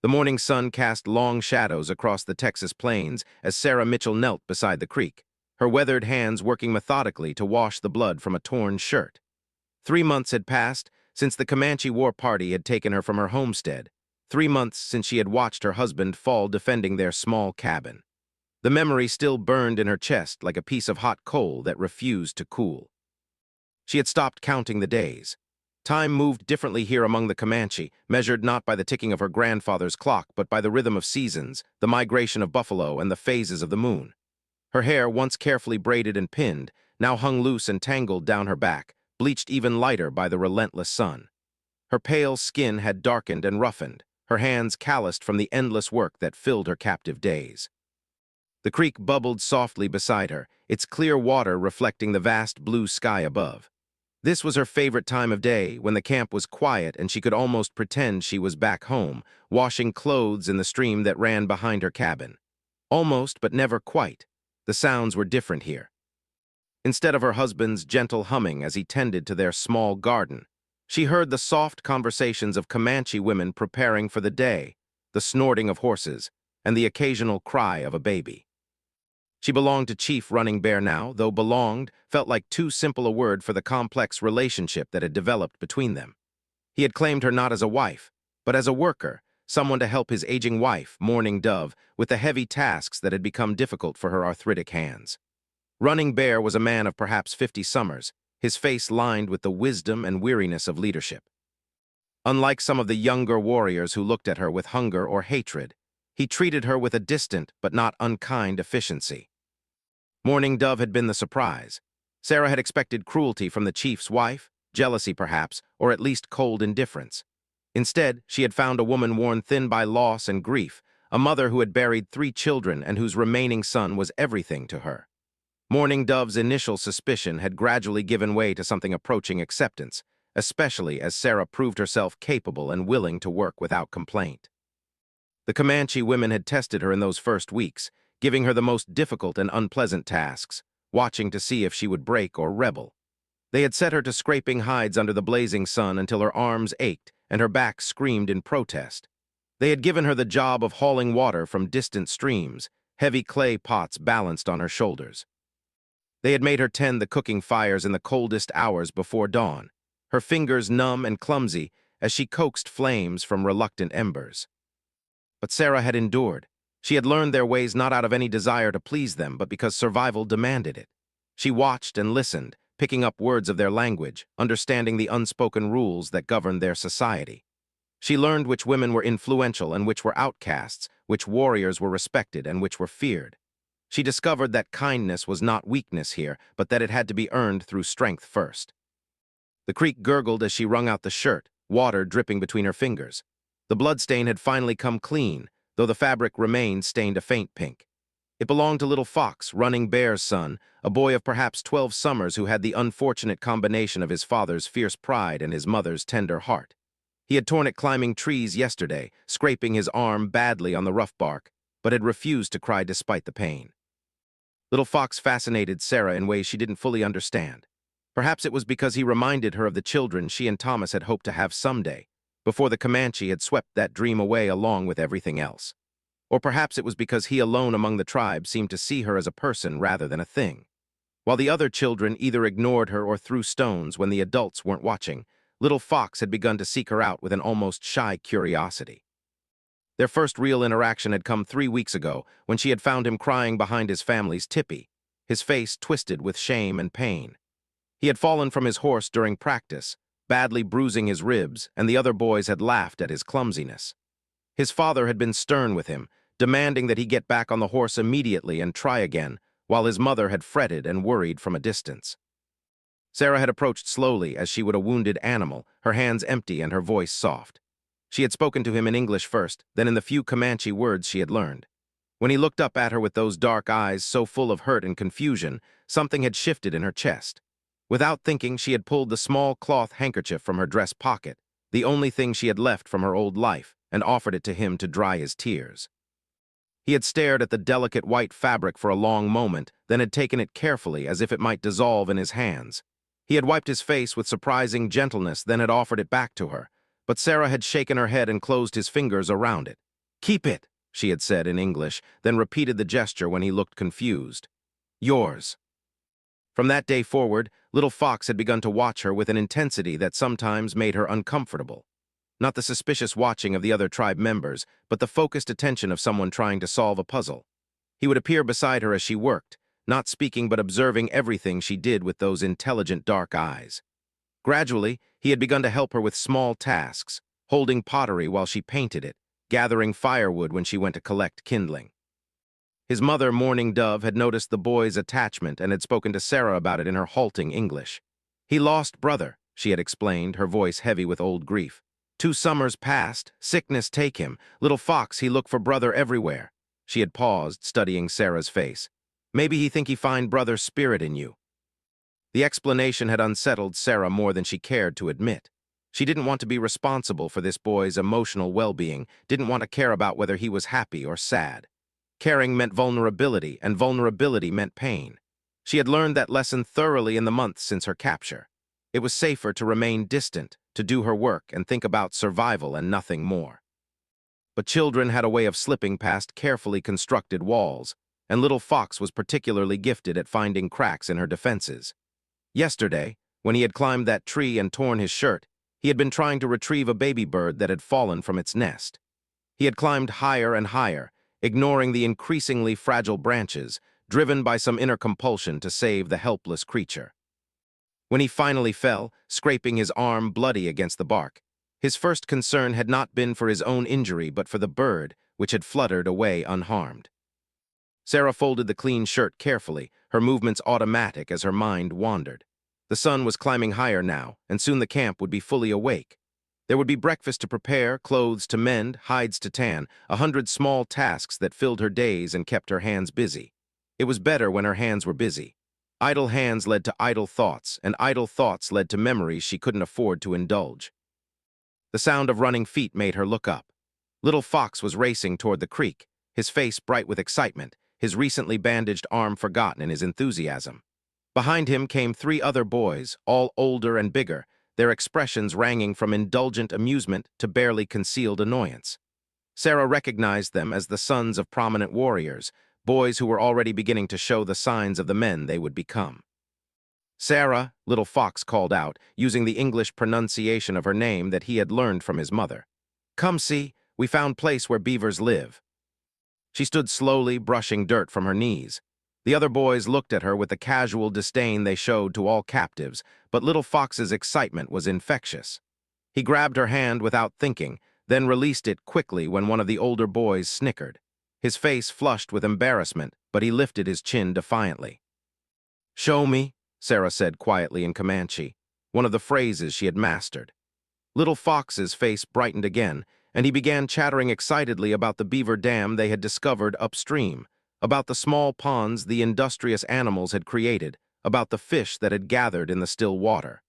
The morning sun cast long shadows across the Texas plains as Sarah Mitchell knelt beside the creek, her weathered hands working methodically to wash the blood from a torn shirt. 3 months had passed since the Comanche war party had taken her from her homestead, 3 months since she had watched her husband fall defending their small cabin. The memory still burned in her chest like a piece of hot coal that refused to cool. She had stopped counting the days. Time moved differently here among the Comanche, measured not by the ticking of her grandfather's clock, but by the rhythm of seasons, the migration of buffalo, and the phases of the moon. Her hair, once carefully braided and pinned, now hung loose and tangled down her back, bleached even lighter by the relentless sun. Her pale skin had darkened and roughened, her hands calloused from the endless work that filled her captive days. The creek bubbled softly beside her, its clear water reflecting the vast blue sky above. This was her favorite time of day, when the camp was quiet and she could almost pretend she was back home, washing clothes in the stream that ran behind her cabin. Almost, but never quite. The sounds were different here. Instead of her husband's gentle humming as he tended to their small garden, she heard the soft conversations of Comanche women preparing for the day, the snorting of horses, and the occasional cry of a baby. She belonged to Chief Running Bear now, though belonged felt like too simple a word for the complex relationship that had developed between them. He had claimed her not as a wife, but as a worker, someone to help his aging wife, Mourning Dove, with the heavy tasks that had become difficult for her arthritic hands. Running Bear was a man of perhaps 50 summers, his face lined with the wisdom and weariness of leadership. Unlike some of the younger warriors who looked at her with hunger or hatred, he treated her with a distant but not unkind efficiency. Mourning Dove had been the surprise. Sarah had expected cruelty from the chief's wife, jealousy perhaps, or at least cold indifference. Instead, she had found a woman worn thin by loss and grief, a mother who had buried 3 children and whose remaining son was everything to her. Mourning Dove's initial suspicion had gradually given way to something approaching acceptance, especially as Sarah proved herself capable and willing to work without complaint. The Comanche women had tested her in those first weeks, giving her the most difficult and unpleasant tasks, watching to see if she would break or rebel. They had set her to scraping hides under the blazing sun until her arms ached and her back screamed in protest. They had given her the job of hauling water from distant streams, heavy clay pots balanced on her shoulders. They had made her tend the cooking fires in the coldest hours before dawn, her fingers numb and clumsy as she coaxed flames from reluctant embers. But Sarah had endured. She had learned their ways not out of any desire to please them, but because survival demanded it. She watched and listened, picking up words of their language, understanding the unspoken rules that governed their society. She learned which women were influential and which were outcasts, which warriors were respected and which were feared. She discovered that kindness was not weakness here, but that it had to be earned through strength first. The creek gurgled as she wrung out the shirt, water dripping between her fingers. The bloodstain had finally come clean, though the fabric remained stained a faint pink. It belonged to little Fox, Running Bear's son, a boy of perhaps 12 summers who had the unfortunate combination of his father's fierce pride and his mother's tender heart. He had torn it climbing trees yesterday, scraping his arm badly on the rough bark, but had refused to cry despite the pain. Little Fox fascinated Sarah in ways she didn't fully understand. Perhaps it was because he reminded her of the children she and Thomas had hoped to have someday, before the Comanche had swept that dream away along with everything else. Or perhaps it was because he alone among the tribe seemed to see her as a person rather than a thing. While the other children either ignored her or threw stones when the adults weren't watching, little Fox had begun to seek her out with an almost shy curiosity. Their first real interaction had come 3 weeks ago, when she had found him crying behind his family's tipi, his face twisted with shame and pain. He had fallen from his horse during practice, badly bruising his ribs, and the other boys had laughed at his clumsiness. His father had been stern with him, demanding that he get back on the horse immediately and try again, while his mother had fretted and worried from a distance. Sarah had approached slowly as she would a wounded animal, her hands empty and her voice soft. She had spoken to him in English first, then in the few Comanche words she had learned. When he looked up at her with those dark eyes so full of hurt and confusion, something had shifted in her chest. Without thinking, she had pulled the small cloth handkerchief from her dress pocket, the only thing she had left from her old life, and offered it to him to dry his tears. He had stared at the delicate white fabric for a long moment, then had taken it carefully as if it might dissolve in his hands. He had wiped his face with surprising gentleness, then had offered it back to her, but Sarah had shaken her head and closed his fingers around it. "Keep it," she had said in English, then repeated the gesture when he looked confused. "Yours." From that day forward, little Fox had begun to watch her with an intensity that sometimes made her uncomfortable. Not the suspicious watching of the other tribe members, but the focused attention of someone trying to solve a puzzle. He would appear beside her as she worked, not speaking but observing everything she did with those intelligent dark eyes. Gradually, he had begun to help her with small tasks, holding pottery while she painted it, gathering firewood when she went to collect kindling. His mother, Mourning Dove, had noticed the boy's attachment and had spoken to Sarah about it in her halting English. "He lost brother," she had explained, her voice heavy with old grief. "2 summers passed, sickness take him. Little Fox, he look for brother everywhere." She had paused, studying Sarah's face. "Maybe he think he find brother's spirit in you." The explanation had unsettled Sarah more than she cared to admit. She didn't want to be responsible for this boy's emotional well-being, didn't want to care about whether he was happy or sad. Caring meant vulnerability, and vulnerability meant pain. She had learned that lesson thoroughly in the months since her capture. It was safer to remain distant, to do her work and think about survival and nothing more. But children had a way of slipping past carefully constructed walls, and little Fox was particularly gifted at finding cracks in her defenses. Yesterday, when he had climbed that tree and torn his shirt, he had been trying to retrieve a baby bird that had fallen from its nest. He had climbed higher and higher, ignoring the increasingly fragile branches, driven by some inner compulsion to save the helpless creature. When he finally fell, scraping his arm bloody against the bark, his first concern had not been for his own injury but for the bird, which had fluttered away unharmed. Sarah folded the clean shirt carefully, her movements automatic as her mind wandered. The sun was climbing higher now, and soon the camp would be fully awake. There would be breakfast to prepare, clothes to mend, hides to tan, 100 small tasks that filled her days and kept her hands busy. It was better when her hands were busy. Idle hands led to idle thoughts, and idle thoughts led to memories she couldn't afford to indulge. The sound of running feet made her look up. Little Fox was racing toward the creek, his face bright with excitement, his recently bandaged arm forgotten in his enthusiasm. Behind him came 3 other boys, all older and bigger, their expressions ranging from indulgent amusement to barely concealed annoyance. Sarah recognized them as the sons of prominent warriors, boys who were already beginning to show the signs of the men they would become. "Sarah," little Fox called out, using the English pronunciation of her name that he had learned from his mother. "Come see, we found place where beavers live." She stood slowly, brushing dirt from her knees. The other boys looked at her with the casual disdain they showed to all captives, but little Fox's excitement was infectious. He grabbed her hand without thinking, then released it quickly when one of the older boys snickered. His face flushed with embarrassment, but he lifted his chin defiantly. "Show me," Sarah said quietly in Comanche, one of the phrases she had mastered. Little Fox's face brightened again, and he began chattering excitedly about the beaver dam they had discovered upstream, about the small ponds the industrious animals had created, about the fish that had gathered in the still water.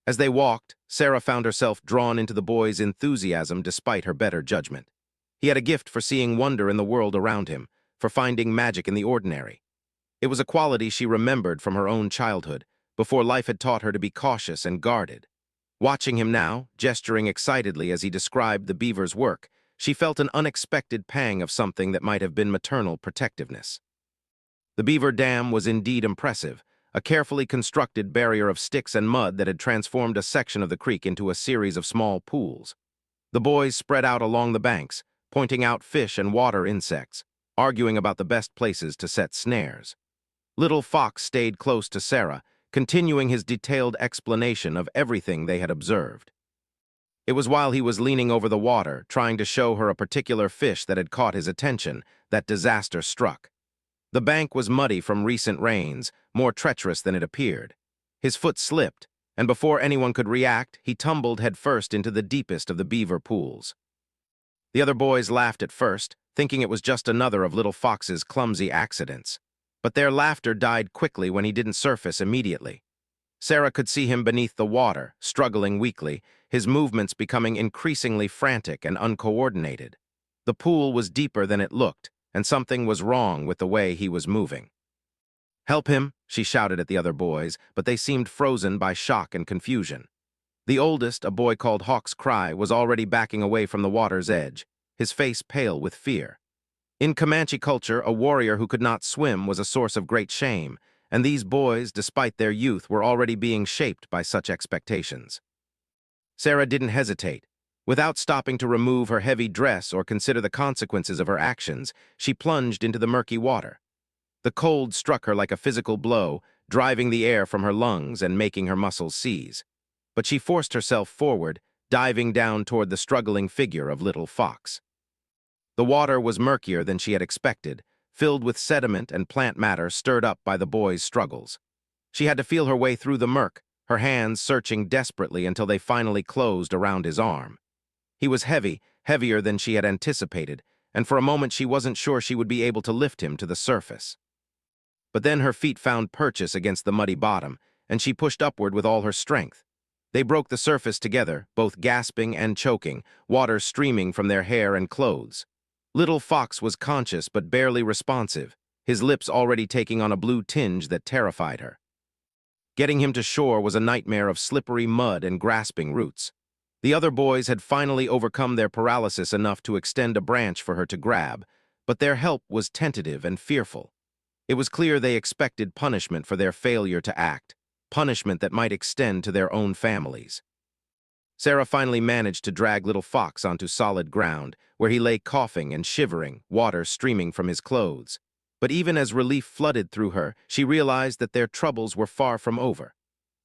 As they walked, Sarah found herself drawn into the boy's enthusiasm despite her better judgment. He had a gift for seeing wonder in the world around him, for finding magic in the ordinary. It was a quality she remembered from her own childhood, before life had taught her to be cautious and guarded. Watching him now, gesturing excitedly as he described the beaver's work, she felt an unexpected pang of something that might have been maternal protectiveness. The beaver dam was indeed impressive, a carefully constructed barrier of sticks and mud that had transformed a section of the creek into a series of small pools. The boys spread out along the banks, pointing out fish and water insects, arguing about the best places to set snares. Little Fox stayed close to Sarah, continuing his detailed explanation of everything they had observed. It was while he was leaning over the water, trying to show her a particular fish that had caught his attention, that disaster struck. The bank was muddy from recent rains, more treacherous than it appeared. His foot slipped, and before anyone could react, he tumbled headfirst into the deepest of the beaver pools. The other boys laughed at first, thinking it was just another of little Fox's clumsy accidents. But their laughter died quickly when he didn't surface immediately. Sarah could see him beneath the water, struggling weakly, his movements becoming increasingly frantic and uncoordinated. The pool was deeper than it looked, and something was wrong with the way he was moving. "Help him," she shouted at the other boys, but they seemed frozen by shock and confusion. The oldest, a boy called Hawk's Cry, was already backing away from the water's edge. his face pale with fear. In Comanche culture, a warrior who could not swim was a source of great shame, and these boys, despite their youth, were already being shaped by such expectations. Sarah didn't hesitate. Without stopping to remove her heavy dress or consider the consequences of her actions, she plunged into the murky water. The cold struck her like a physical blow, driving the air from her lungs and making her muscles seize. But she forced herself forward, diving down toward the struggling figure of little Fox. The water was murkier than she had expected, filled with sediment and plant matter stirred up by the boy's struggles. She had to feel her way through the murk, her hands searching desperately until they finally closed around his arm. He was heavy, heavier than she had anticipated, and for a moment she wasn't sure she would be able to lift him to the surface. But then her feet found purchase against the muddy bottom, and she pushed upward with all her strength. They broke the surface together, both gasping and choking, water streaming from their hair and clothes. Little Fox was conscious but barely responsive, his lips already taking on a blue tinge that terrified her. Getting him to shore was a nightmare of slippery mud and grasping roots. The other boys had finally overcome their paralysis enough to extend a branch for her to grab, but their help was tentative and fearful. It was clear they expected punishment for their failure to act, punishment that might extend to their own families. Sarah finally managed to drag little Fox onto solid ground, where he lay coughing and shivering, water streaming from his clothes. But even as relief flooded through her, she realized that their troubles were far from over.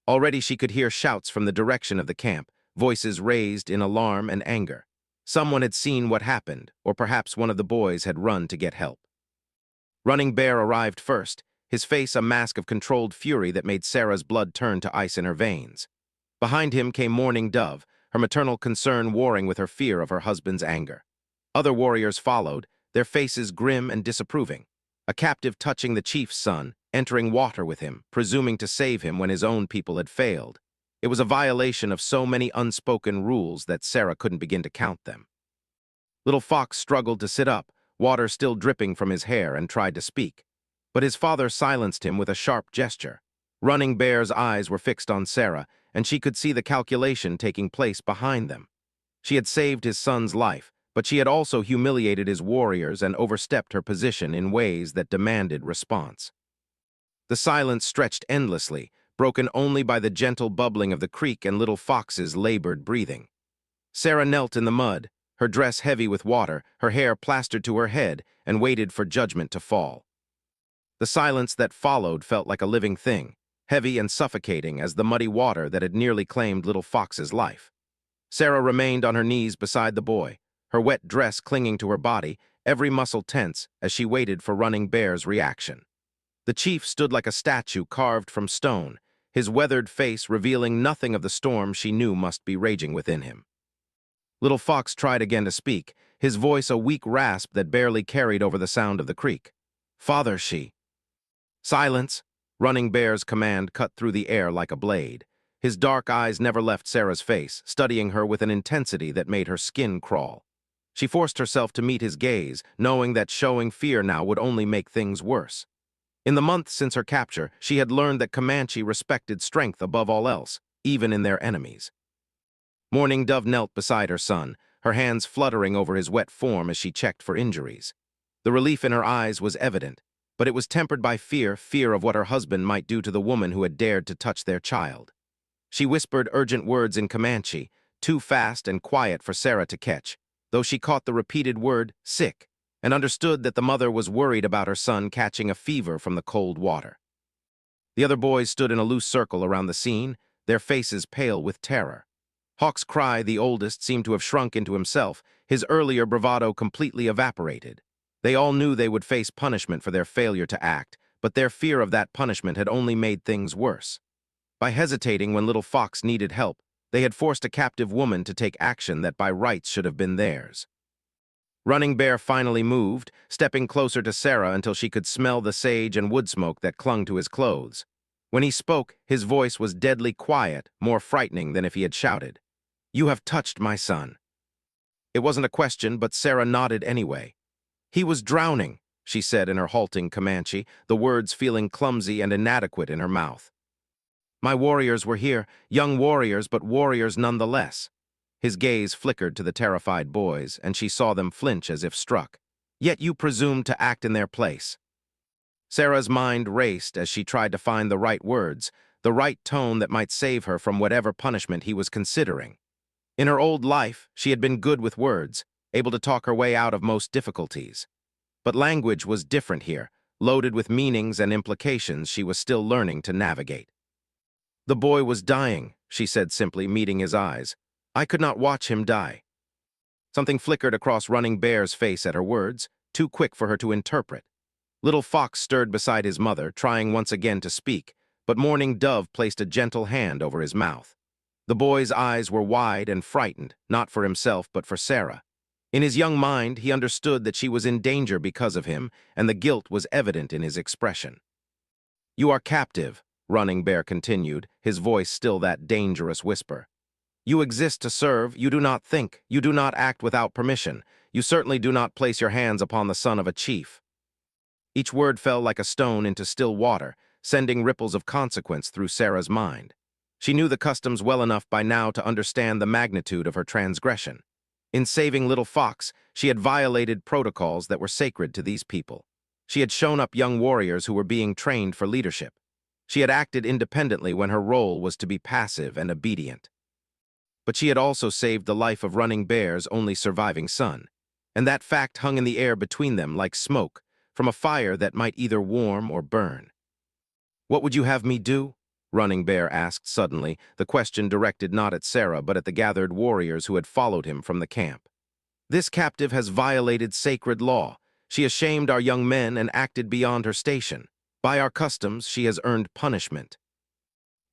Already she could hear shouts from the direction of the camp, voices raised in alarm and anger. Someone had seen what happened, or perhaps one of the boys had run to get help. Running Bear arrived first, his face a mask of controlled fury that made Sarah's blood turn to ice in her veins. Behind him came Mourning Dove, her maternal concern warring with her fear of her husband's anger. Other warriors followed, their faces grim and disapproving. A captive touching the chief's son, entering water with him, presuming to save him when his own people had failed. It was a violation of so many unspoken rules that Sarah couldn't begin to count them. Little Fox struggled to sit up, water still dripping from his hair, and tried to speak. But his father silenced him with a sharp gesture. Running Bear's eyes were fixed on Sarah, and she could see the calculation taking place behind them. She had saved his son's life, but she had also humiliated his warriors and overstepped her position in ways that demanded response. The silence stretched endlessly, broken only by the gentle bubbling of the creek and little Fox's labored breathing. Sarah knelt in the mud, her dress heavy with water, her hair plastered to her head, and waited for judgment to fall. The silence that followed felt like a living thing, heavy and suffocating as the muddy water that had nearly claimed little Fox's life. Sarah remained on her knees beside the boy, her wet dress clinging to her body, every muscle tense as she waited for Running Bear's reaction. The chief stood like a statue carved from stone, his weathered face revealing nothing of the storm she knew must be raging within him. Little Fox tried again to speak, his voice a weak rasp that barely carried over the sound of the creek. "Father," she. "Silence!" Running Bear's command cut through the air like a blade. His dark eyes never left Sarah's face, studying her with an intensity that made her skin crawl. She forced herself to meet his gaze, knowing that showing fear now would only make things worse. In the months since her capture, she had learned that Comanche respected strength above all else, even in their enemies. Mourning Dove knelt beside her son, her hands fluttering over his wet form as she checked for injuries. The relief in her eyes was evident, but it was tempered by fear of what her husband might do to the woman who had dared to touch their child. She whispered urgent words in Comanche, too fast and quiet for Sarah to catch, though she caught the repeated word, "sick," and understood that the mother was worried about her son catching a fever from the cold water. The other boys stood in a loose circle around the scene, their faces pale with terror. Hawk's Cry, the oldest, seemed to have shrunk into himself, his earlier bravado completely evaporated. They all knew they would face punishment for their failure to act, but their fear of that punishment had only made things worse. By hesitating when little Fox needed help, they had forced a captive woman to take action that by rights should have been theirs. Running Bear finally moved, stepping closer to Sarah until she could smell the sage and wood smoke that clung to his clothes. When he spoke, his voice was deadly quiet, more frightening than if he had shouted. "You have touched my son." It wasn't a question, but Sarah nodded anyway. "He was drowning," she said in her halting Comanche, the words feeling clumsy and inadequate in her mouth. "My warriors were here, young warriors, but warriors nonetheless." His gaze flickered to the terrified boys, and she saw them flinch as if struck. Yet you presumed to act in their place. Sarah's mind raced as she tried to find the right words, the right tone that might save her from whatever punishment he was considering. In her old life, she had been good with words, able to talk her way out of most difficulties. But language was different here, loaded with meanings and implications she was still learning to navigate. "The boy was dying," she said simply, meeting his eyes. "I could not watch him die." Something flickered across Running Bear's face at her words, too quick for her to interpret. Little Fox stirred beside his mother, trying once again to speak, but Mourning Dove placed a gentle hand over his mouth. The boy's eyes were wide and frightened, not for himself but for Sarah. In his young mind, he understood that she was in danger because of him, and the guilt was evident in his expression. "You are captive," Running Bear continued, his voice still that dangerous whisper. "You exist to serve, you do not think, you do not act without permission, you certainly do not place your hands upon the son of a chief." Each word fell like a stone into still water, sending ripples of consequence through Sarah's mind. She knew the customs well enough by now to understand the magnitude of her transgression. In saving Little Fox, she had violated protocols that were sacred to these people. She had shown up young warriors who were being trained for leadership. She had acted independently when her role was to be passive and obedient. But she had also saved the life of Running Bear's only surviving son, and that fact hung in the air between them like smoke from a fire that might either warm or burn. "What would you have me do?" Running Bear asked suddenly, the question directed not at Sarah but at the gathered warriors who had followed him from the camp. "This captive has violated sacred law. She has shamed our young men and acted beyond her station. By our customs, she has earned punishment."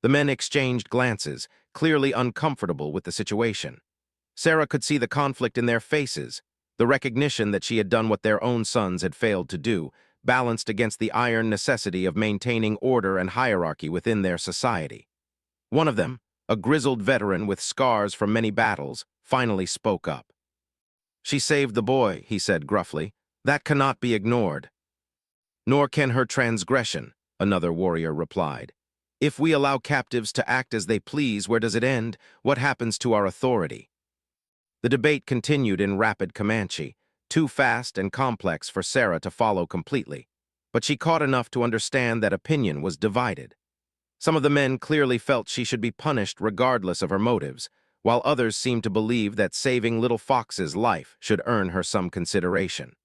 The men exchanged glances, clearly uncomfortable with the situation. Sarah could see the conflict in their faces, the recognition that she had done what their own sons had failed to do, balanced against the iron necessity of maintaining order and hierarchy within their society. One of them, a grizzled veteran with scars from many battles, finally spoke up. "She saved the boy," he said gruffly. "That cannot be ignored." "Nor can her transgression," another warrior replied. "If we allow captives to act as they please, where does it end? What happens to our authority?" The debate continued in rapid Comanche, too fast and complex for Sarah to follow completely, but she caught enough to understand that opinion was divided. Some of the men clearly felt she should be punished regardless of her motives, while others seemed to believe that saving Little Fox's life should earn her some consideration.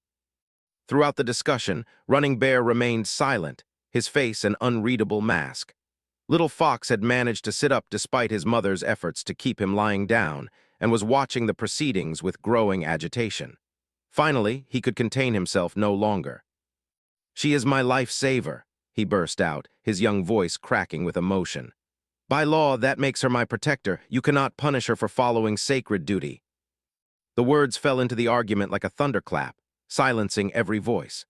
Throughout the discussion, Running Bear remained silent, his face an unreadable mask. Little Fox had managed to sit up despite his mother's efforts to keep him lying down, and was watching the proceedings with growing agitation. Finally, he could contain himself no longer. "She is my life-saver," he burst out, his young voice cracking with emotion. "By law, that makes her my protector. You cannot punish her for following sacred duty." The words fell into the argument like a thunderclap, silencing every voice.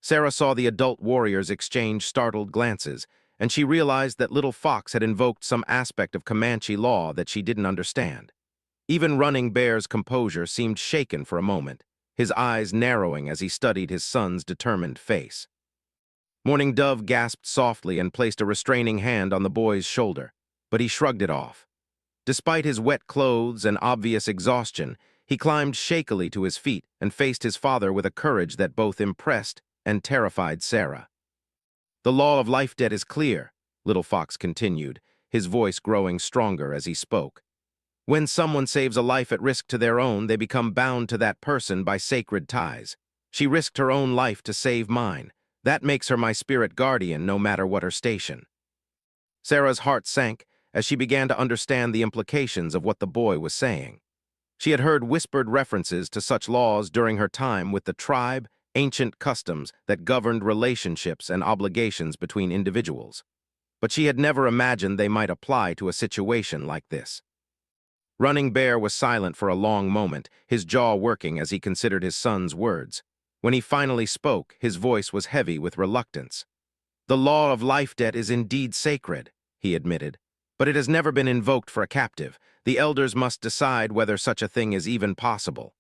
Sarah saw the adult warriors exchange startled glances, and she realized that Little Fox had invoked some aspect of Comanche law that she didn't understand. Even Running Bear's composure seemed shaken for a moment, his eyes narrowing as he studied his son's determined face. Mourning Dove gasped softly and placed a restraining hand on the boy's shoulder, but he shrugged it off. Despite his wet clothes and obvious exhaustion, he climbed shakily to his feet and faced his father with a courage that both impressed and terrified Sarah. "The law of life debt is clear," Little Fox continued, his voice growing stronger as he spoke. "When someone saves a life at risk to their own, they become bound to that person by sacred ties. She risked her own life to save mine. That makes her my spirit guardian, no matter what her station." Sarah's heart sank as she began to understand the implications of what the boy was saying. She had heard whispered references to such laws during her time with the tribe, ancient customs that governed relationships and obligations between individuals. But she had never imagined they might apply to a situation like this. Running Bear was silent for a long moment, his jaw working as he considered his son's words. When he finally spoke, his voice was heavy with reluctance. "The law of life debt is indeed sacred," he admitted, "but it has never been invoked for a captive. The elders must decide whether such a thing is even possible."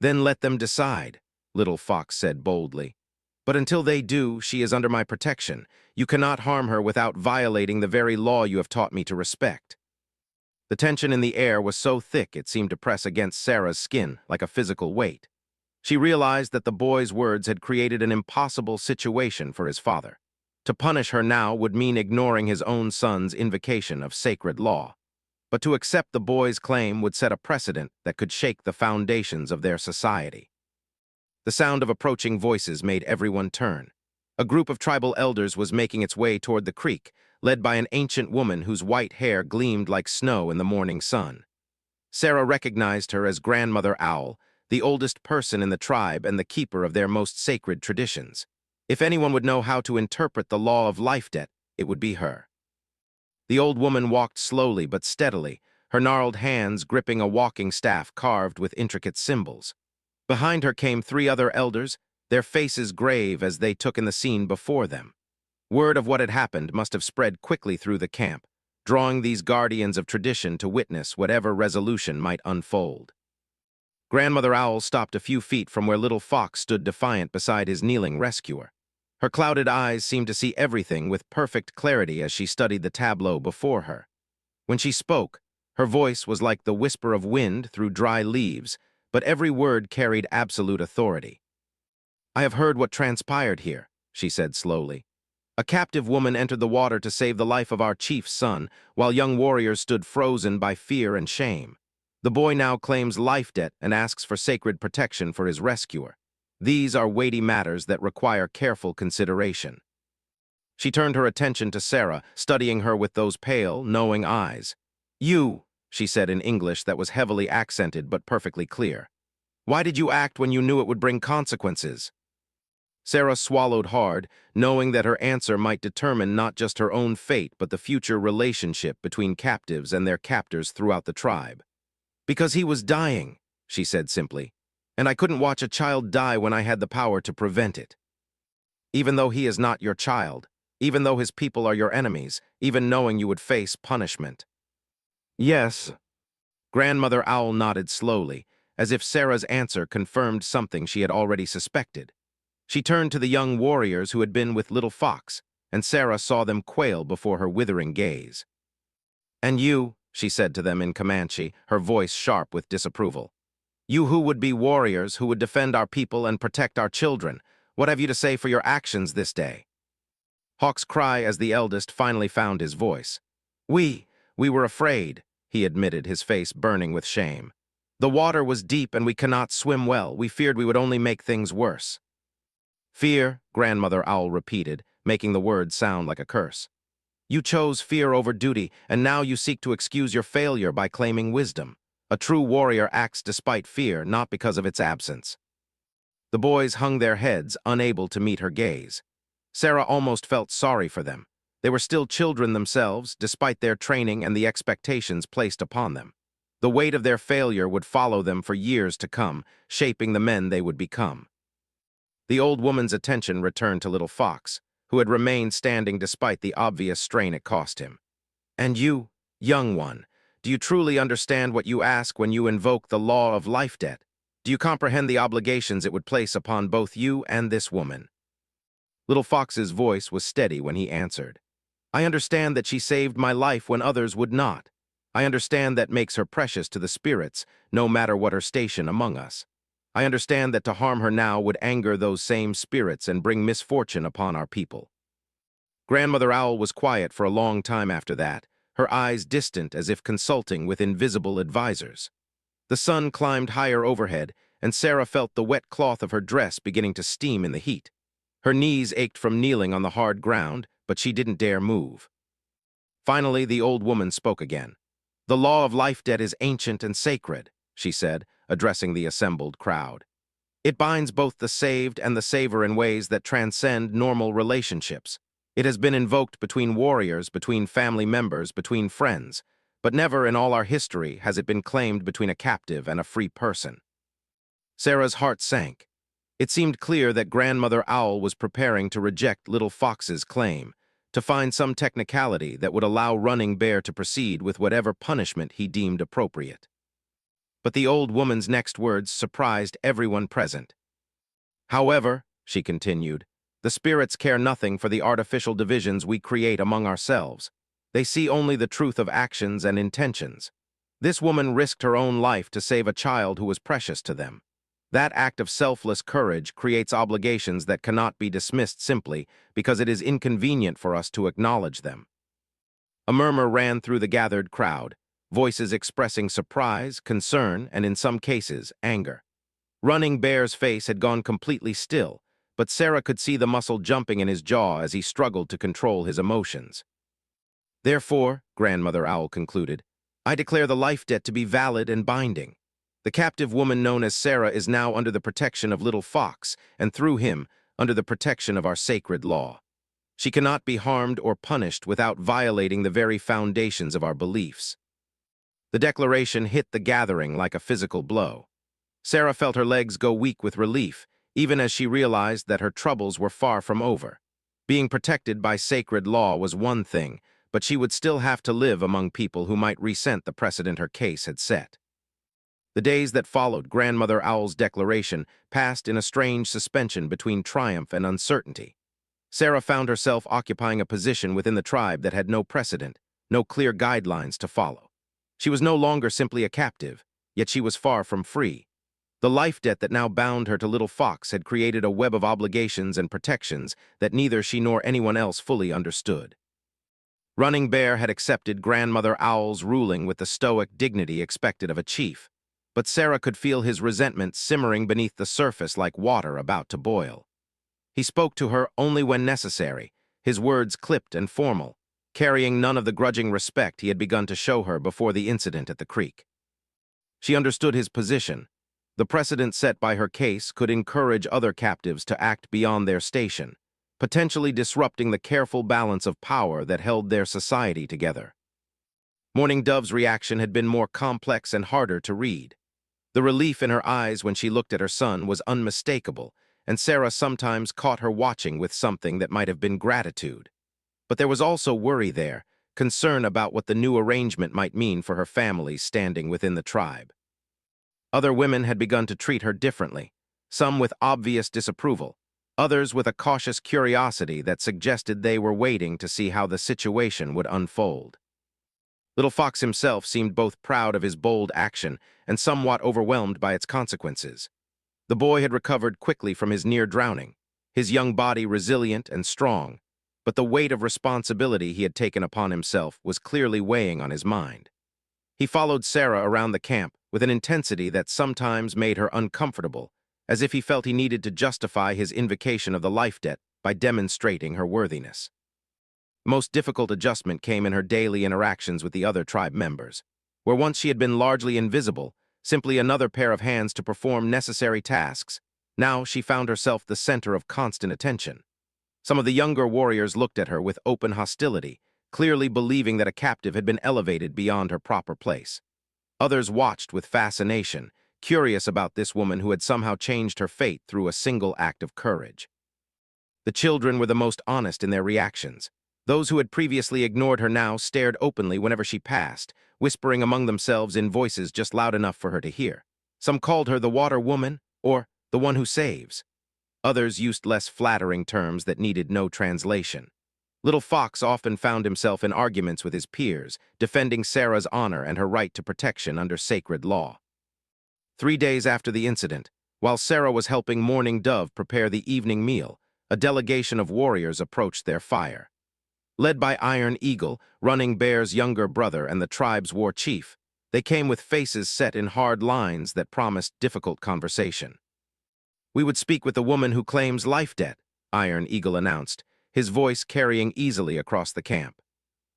"Then let them decide," Little Fox said boldly. "But until they do, she is under my protection. You cannot harm her without violating the very law you have taught me to respect." The tension in the air was so thick it seemed to press against Sarah's skin like a physical weight. She realized that the boy's words had created an impossible situation for his father. To punish her now would mean ignoring his own son's invocation of sacred law. But to accept the boy's claim would set a precedent that could shake the foundations of their society. The sound of approaching voices made everyone turn. A group of tribal elders was making its way toward the creek, led by an ancient woman whose white hair gleamed like snow in the morning sun. Sarah recognized her as Grandmother Owl, the oldest person in the tribe and the keeper of their most sacred traditions. If anyone would know how to interpret the law of life debt, it would be her. The old woman walked slowly but steadily, her gnarled hands gripping a walking staff carved with intricate symbols. Behind her came three other elders, their faces grave as they took in the scene before them. Word of what had happened must have spread quickly through the camp, drawing these guardians of tradition to witness whatever resolution might unfold. Grandmother Owl stopped a few feet from where little Fox stood defiant beside his kneeling rescuer. Her clouded eyes seemed to see everything with perfect clarity as she studied the tableau before her. When she spoke, her voice was like the whisper of wind through dry leaves, but every word carried absolute authority. "I have heard what transpired here," she said slowly. "A captive woman entered the water to save the life of our chief's son, while young warriors stood frozen by fear and shame. The boy now claims life debt and asks for sacred protection for his rescuer. These are weighty matters that require careful consideration." She turned her attention to Sarah, studying her with those pale, knowing eyes. "You," she said in English that was heavily accented but perfectly clear. "Why did you act when you knew it would bring consequences?" Sarah swallowed hard, knowing that her answer might determine not just her own fate but the future relationship between captives and their captors throughout the tribe. "Because he was dying," she said simply, "and I couldn't watch a child die when I had the power to prevent it. Even though he is not your child, even though his people are your enemies, even knowing you would face punishment." "Yes." Grandmother Owl nodded slowly, as if Sarah's answer confirmed something she had already suspected. She turned to the young warriors who had been with little Fox, and Sarah saw them quail before her withering gaze. "And you," she said to them in Comanche, her voice sharp with disapproval. "You who would be warriors, who would defend our people and protect our children, what have you to say for your actions this day?" Hawk's cry as the eldest finally found his voice. We were afraid," he admitted, his face burning with shame. "The water was deep and we cannot swim well. We feared we would only make things worse." "Fear," Grandmother Owl repeated, making the word sound like a curse. "You chose fear over duty, and now you seek to excuse your failure by claiming wisdom. A true warrior acts despite fear, not because of its absence." The boys hung their heads, unable to meet her gaze. Sarah almost felt sorry for them. They were still children themselves, despite their training and the expectations placed upon them. The weight of their failure would follow them for years to come, shaping the men they would become. The old woman's attention returned to little Fox, who had remained standing despite the obvious strain it cost him. "And you, young one, do you truly understand what you ask when you invoke the law of life debt? Do you comprehend the obligations it would place upon both you and this woman?" Little Fox's voice was steady when he answered. "I understand that she saved my life when others would not. I understand that makes her precious to the spirits, no matter what her station among us. I understand that to harm her now would anger those same spirits and bring misfortune upon our people." Grandmother Owl was quiet for a long time after that, her eyes distant as if consulting with invisible advisors. The sun climbed higher overhead, and Sarah felt the wet cloth of her dress beginning to steam in the heat. Her knees ached from kneeling on the hard ground, but she didn't dare move. Finally, the old woman spoke again. "The law of life debt is ancient and sacred," she said, addressing the assembled crowd. "It binds both the saved and the saver in ways that transcend normal relationships. It has been invoked between warriors, between family members, between friends, but never in all our history has it been claimed between a captive and a free person." Sarah's heart sank. It seemed clear that Grandmother Owl was preparing to reject little Fox's claim, to find some technicality that would allow Running Bear to proceed with whatever punishment he deemed appropriate. But the old woman's next words surprised everyone present. "However," she continued, "the spirits care nothing for the artificial divisions we create among ourselves. They see only the truth of actions and intentions. This woman risked her own life to save a child who was precious to them. That act of selfless courage creates obligations that cannot be dismissed simply because it is inconvenient for us to acknowledge them. A murmur ran through the gathered crowd, voices expressing surprise, concern, and in some cases, anger. Running Bear's face had gone completely still, but Sarah could see the muscle jumping in his jaw as he struggled to control his emotions. Therefore, Grandmother Owl concluded, I declare the life debt to be valid and binding. The captive woman known as Sarah is now under the protection of Little Fox, and through him, under the protection of our sacred law. She cannot be harmed or punished without violating the very foundations of our beliefs. The declaration hit the gathering like a physical blow. Sarah felt her legs go weak with relief, even as she realized that her troubles were far from over. Being protected by sacred law was one thing, but she would still have to live among people who might resent the precedent her case had set. The days that followed Grandmother Owl's declaration passed in a strange suspension between triumph and uncertainty. Sarah found herself occupying a position within the tribe that had no precedent, no clear guidelines to follow. She was no longer simply a captive, yet she was far from free. The life debt that now bound her to Little Fox had created a web of obligations and protections that neither she nor anyone else fully understood. Running Bear had accepted Grandmother Owl's ruling with the stoic dignity expected of a chief, but Sarah could feel his resentment simmering beneath the surface like water about to boil. He spoke to her only when necessary, his words clipped and formal, carrying none of the grudging respect he had begun to show her before the incident at the creek. She understood his position. The precedent set by her case could encourage other captives to act beyond their station, potentially disrupting the careful balance of power that held their society together. Mourning Dove's reaction had been more complex and harder to read. The relief in her eyes when she looked at her son was unmistakable, and Sarah sometimes caught her watching with something that might have been gratitude. But there was also worry there, concern about what the new arrangement might mean for her family standing within the tribe. Other women had begun to treat her differently, some with obvious disapproval, others with a cautious curiosity that suggested they were waiting to see how the situation would unfold. Little Fox himself seemed both proud of his bold action and somewhat overwhelmed by its consequences. The boy had recovered quickly from his near drowning, his young body resilient and strong, but the weight of responsibility he had taken upon himself was clearly weighing on his mind. He followed Sarah around the camp with an intensity that sometimes made her uncomfortable, as if he felt he needed to justify his invocation of the life debt by demonstrating her worthiness. The most difficult adjustment came in her daily interactions with the other tribe members, where once she had been largely invisible, simply another pair of hands to perform necessary tasks. Now she found herself the center of constant attention. Some of the younger warriors looked at her with open hostility, clearly believing that a captive had been elevated beyond her proper place. Others watched with fascination, curious about this woman who had somehow changed her fate through a single act of courage. The children were the most honest in their reactions. Those who had previously ignored her now stared openly whenever she passed, whispering among themselves in voices just loud enough for her to hear. Some called her the Water Woman, or the one who saves. Others used less flattering terms that needed no translation. Little Fox often found himself in arguments with his peers, defending Sarah's honor and her right to protection under sacred law. 3 days after the incident, while Sarah was helping Mourning Dove prepare the evening meal, a delegation of warriors approached their fire. Led by Iron Eagle, Running Bear's younger brother and the tribe's war chief, they came with faces set in hard lines that promised difficult conversation. "We would speak with the woman who claims life debt," Iron Eagle announced, his voice carrying easily across the camp.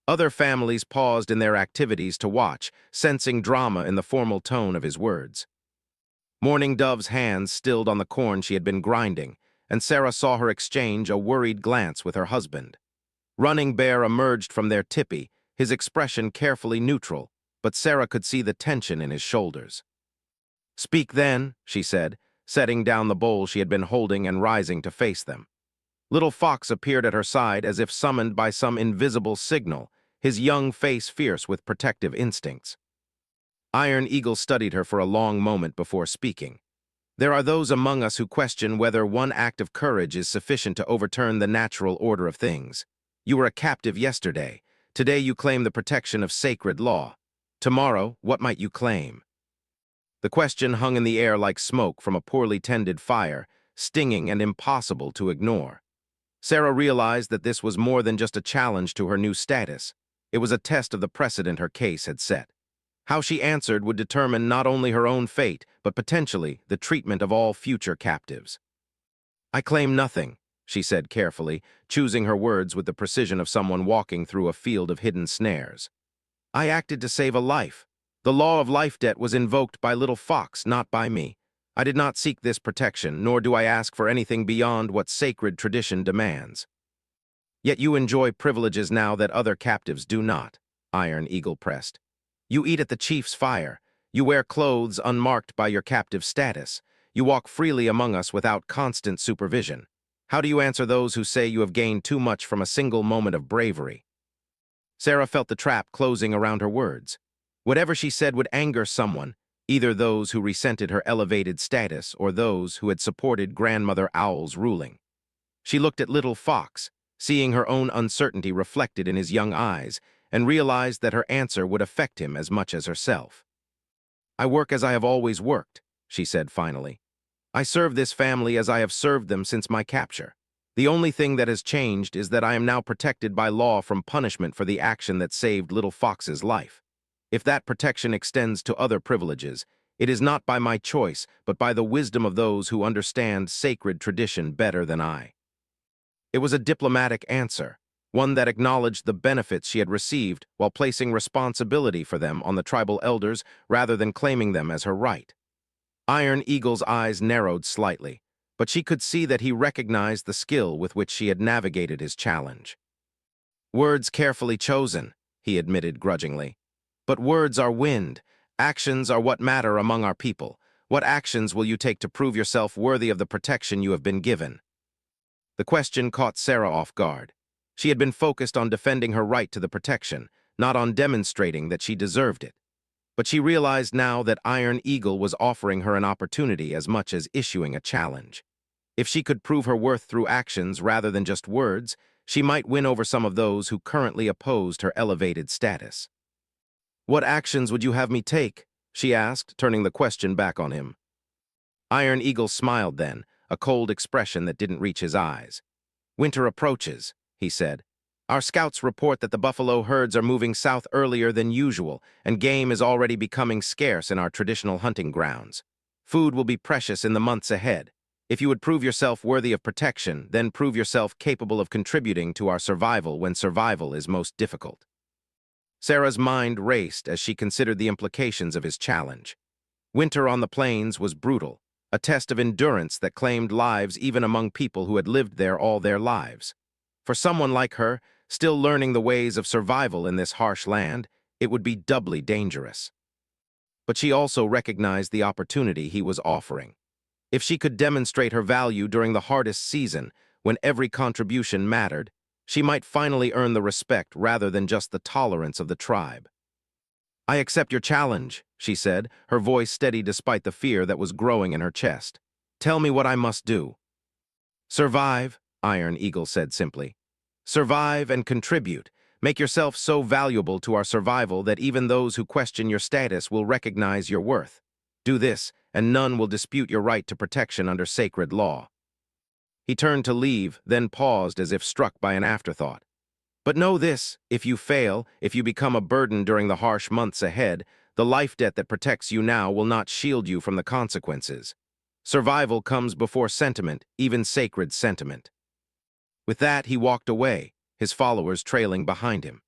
Other families paused in their activities to watch, sensing drama in the formal tone of his words. Mourning Dove's hands stilled on the corn she had been grinding, and Sarah saw her exchange a worried glance with her husband. Running Bear emerged from their tipi, his expression carefully neutral, but Sarah could see the tension in his shoulders. "Speak then," she said, setting down the bowl she had been holding and rising to face them. Little Fox appeared at her side as if summoned by some invisible signal, his young face fierce with protective instincts. Iron Eagle studied her for a long moment before speaking. "There are those among us who question whether one act of courage is sufficient to overturn the natural order of things. You were a captive yesterday. Today you claim the protection of sacred law. Tomorrow, what might you claim? The question hung in the air like smoke from a poorly tended fire, stinging and impossible to ignore. Sarah realized that this was more than just a challenge to her new status. It was a test of the precedent her case had set. How she answered would determine not only her own fate, but potentially the treatment of all future captives. I claim nothing, she said carefully, choosing her words with the precision of someone walking through a field of hidden snares. I acted to save a life. The law of life debt was invoked by Little Fox, not by me. I did not seek this protection, nor do I ask for anything beyond what sacred tradition demands. Yet you enjoy privileges now that other captives do not, Iron Eagle pressed. You eat at the chief's fire. You wear clothes unmarked by your captive status. You walk freely among us without constant supervision. How do you answer those who say you have gained too much from a single moment of bravery? Sarah felt the trap closing around her words. Whatever she said would anger someone, either those who resented her elevated status or those who had supported Grandmother Owl's ruling. She looked at Little Fox, seeing her own uncertainty reflected in his young eyes, and realized that her answer would affect him as much as herself. I work as I have always worked, she said finally. I serve this family as I have served them since my capture. The only thing that has changed is that I am now protected by law from punishment for the action that saved Little Fox's life. If that protection extends to other privileges, it is not by my choice, but by the wisdom of those who understand sacred tradition better than I. It was a diplomatic answer, one that acknowledged the benefits she had received while placing responsibility for them on the tribal elders rather than claiming them as her right. Iron Eagle's eyes narrowed slightly, but she could see that he recognized the skill with which she had navigated his challenge. Words carefully chosen, he admitted grudgingly. But words are wind. Actions are what matter among our people. What actions will you take to prove yourself worthy of the protection you have been given? The question caught Sarah off guard. She had been focused on defending her right to the protection, not on demonstrating that she deserved it. But she realized now that Iron Eagle was offering her an opportunity as much as issuing a challenge. If she could prove her worth through actions rather than just words, she might win over some of those who currently opposed her elevated status. What actions would you have me take? She asked, turning the question back on him. Iron Eagle smiled then, a cold expression that didn't reach his eyes. Winter approaches, he said. Our scouts report that the buffalo herds are moving south earlier than usual, and game is already becoming scarce in our traditional hunting grounds. Food will be precious in the months ahead. If you would prove yourself worthy of protection, then prove yourself capable of contributing to our survival when survival is most difficult. Sarah's mind raced as she considered the implications of his challenge. Winter on the plains was brutal, a test of endurance that claimed lives even among people who had lived there all their lives. For someone like her, still learning the ways of survival in this harsh land, it would be doubly dangerous. But she also recognized the opportunity he was offering. If she could demonstrate her value during the hardest season, when every contribution mattered, she might finally earn the respect rather than just the tolerance of the tribe. I accept your challenge, she said, her voice steady despite the fear that was growing in her chest. Tell me what I must do. Survive, Iron Eagle said simply. Survive and contribute. Make yourself so valuable to our survival that even those who question your status will recognize your worth. Do this, and none will dispute your right to protection under sacred law. He turned to leave, then paused as if struck by an afterthought. But know this, if you fail, if you become a burden during the harsh months ahead, the life debt that protects you now will not shield you from the consequences. Survival comes before sentiment, even sacred sentiment. With that, he walked away, his followers trailing behind him.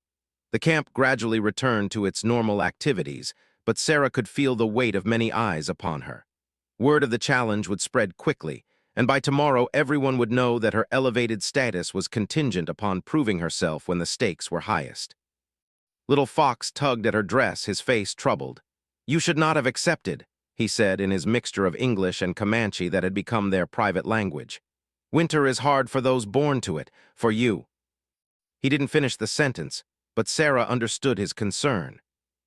The camp gradually returned to its normal activities, but Sarah could feel the weight of many eyes upon her. Word of the challenge would spread quickly, and by tomorrow everyone would know that her elevated status was contingent upon proving herself when the stakes were highest. Little Fox tugged at her dress, his face troubled. You should not have accepted, he said in his mixture of English and Comanche that had become their private language. Winter is hard for those born to it, for you. He didn't finish the sentence, but Sarah understood his concern.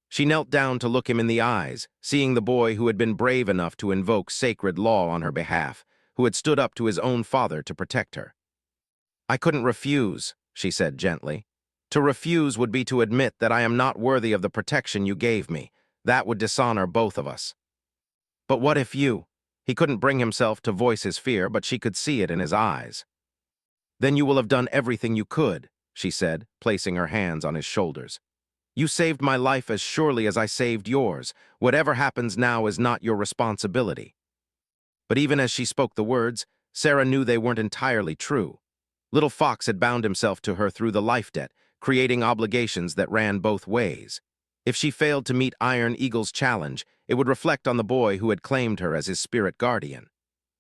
She knelt down to look him in the eyes, seeing the boy who had been brave enough to invoke sacred law on her behalf, who had stood up to his own father to protect her. I couldn't refuse, she said gently. To refuse would be to admit that I am not worthy of the protection you gave me. That would dishonor both of us. But what if you? He couldn't bring himself to voice his fear, but she could see it in his eyes. Then you will have done everything you could, she said, placing her hands on his shoulders. You saved my life as surely as I saved yours. Whatever happens now is not your responsibility. But even as she spoke the words, Sarah knew they weren't entirely true. Little Fox had bound himself to her through the life debt, creating obligations that ran both ways. If she failed to meet Iron Eagle's challenge, it would reflect on the boy who had claimed her as his spirit guardian.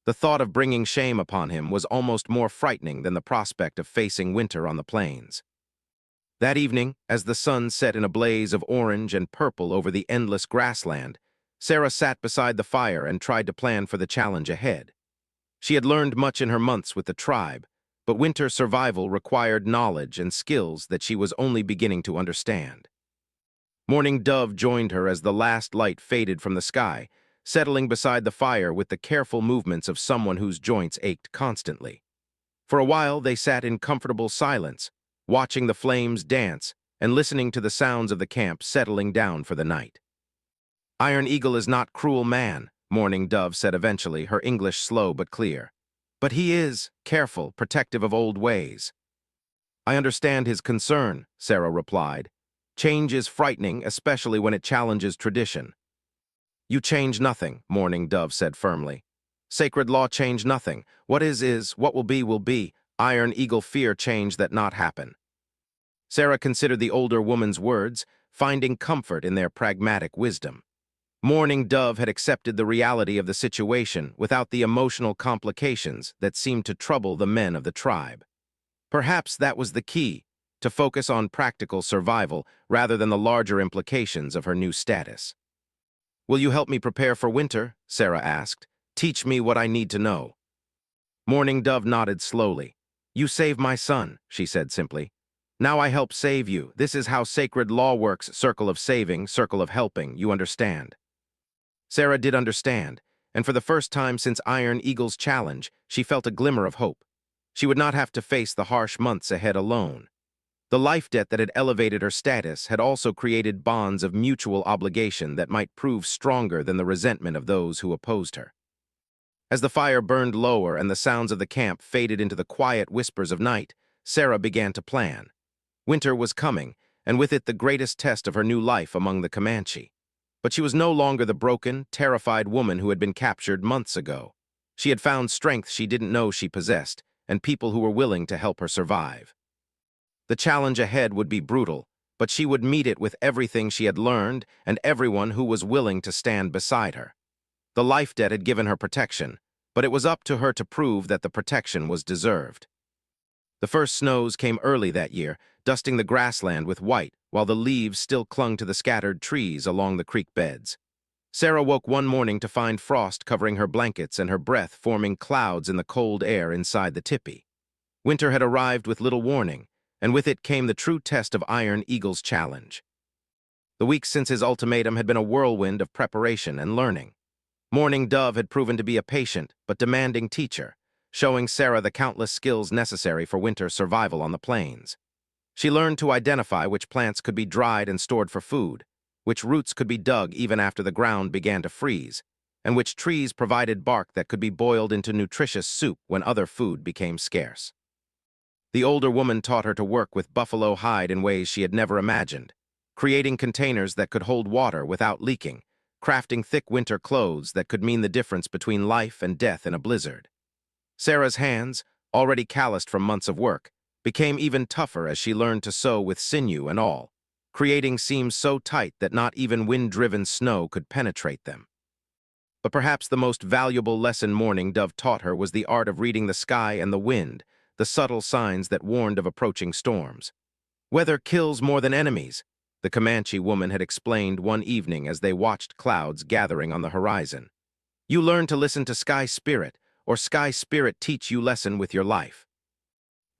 The thought of bringing shame upon him was almost more frightening than the prospect of facing winter on the plains. That evening, as the sun set in a blaze of orange and purple over the endless grassland, Sarah sat beside the fire and tried to plan for the challenge ahead. She had learned much in her months with the tribe, but winter survival required knowledge and skills that she was only beginning to understand. Morning Dove joined her as the last light faded from the sky, settling beside the fire with the careful movements of someone whose joints ached constantly. For a while they sat in comfortable silence, watching the flames dance and listening to the sounds of the camp settling down for the night. Iron Eagle is not cruel man, Morning Dove said eventually, her English slow but clear. But he is careful, protective of old ways. I understand his concern, Sarah replied. Change is frightening, especially when it challenges tradition. You change nothing, Morning Dove said firmly. Sacred law change nothing. What is, what will be, will be. Iron Eagle fear change that not happen. Sarah considered the older woman's words, finding comfort in their pragmatic wisdom. Morning Dove had accepted the reality of the situation without the emotional complications that seemed to trouble the men of the tribe. Perhaps that was the key, to focus on practical survival rather than the larger implications of her new status. Will you help me prepare for winter? Sarah asked. Teach me what I need to know. Morning Dove nodded slowly. You saved my son, she said simply. Now I help save you. This is how sacred law works, circle of saving, circle of helping, you understand. Sarah did understand, and for the first time since Iron Eagle's challenge, she felt a glimmer of hope. She would not have to face the harsh months ahead alone. The life debt that had elevated her status had also created bonds of mutual obligation that might prove stronger than the resentment of those who opposed her. As the fire burned lower and the sounds of the camp faded into the quiet whispers of night, Sarah began to plan. Winter was coming, and with it the greatest test of her new life among the Comanche. But she was no longer the broken, terrified woman who had been captured months ago. She had found strength she didn't know she possessed, and people who were willing to help her survive. The challenge ahead would be brutal, but she would meet it with everything she had learned and everyone who was willing to stand beside her. The life debt had given her protection, but it was up to her to prove that the protection was deserved. The first snows came early that year, dusting the grassland with white, while the leaves still clung to the scattered trees along the creek beds. Sarah woke one morning to find frost covering her blankets and her breath forming clouds in the cold air inside the tipi. Winter had arrived with little warning, and with it came the true test of Iron Eagle's challenge. The weeks since his ultimatum had been a whirlwind of preparation and learning. Morning Dove had proven to be a patient but demanding teacher, showing Sarah the countless skills necessary for winter survival on the plains. She learned to identify which plants could be dried and stored for food, which roots could be dug even after the ground began to freeze, and which trees provided bark that could be boiled into nutritious soup when other food became scarce. The older woman taught her to work with buffalo hide in ways she had never imagined, creating containers that could hold water without leaking, crafting thick winter clothes that could mean the difference between life and death in a blizzard. Sarah's hands, already calloused from months of work, became even tougher as she learned to sew with sinew and all, creating seams so tight that not even wind-driven snow could penetrate them. But perhaps the most valuable lesson Morning Dove taught her was the art of reading the sky and the wind, the subtle signs that warned of approaching storms. Weather kills more than enemies, the Comanche woman had explained one evening as they watched clouds gathering on the horizon. You learn to listen to Sky Spirit, or Sky Spirit teach you lesson with your life.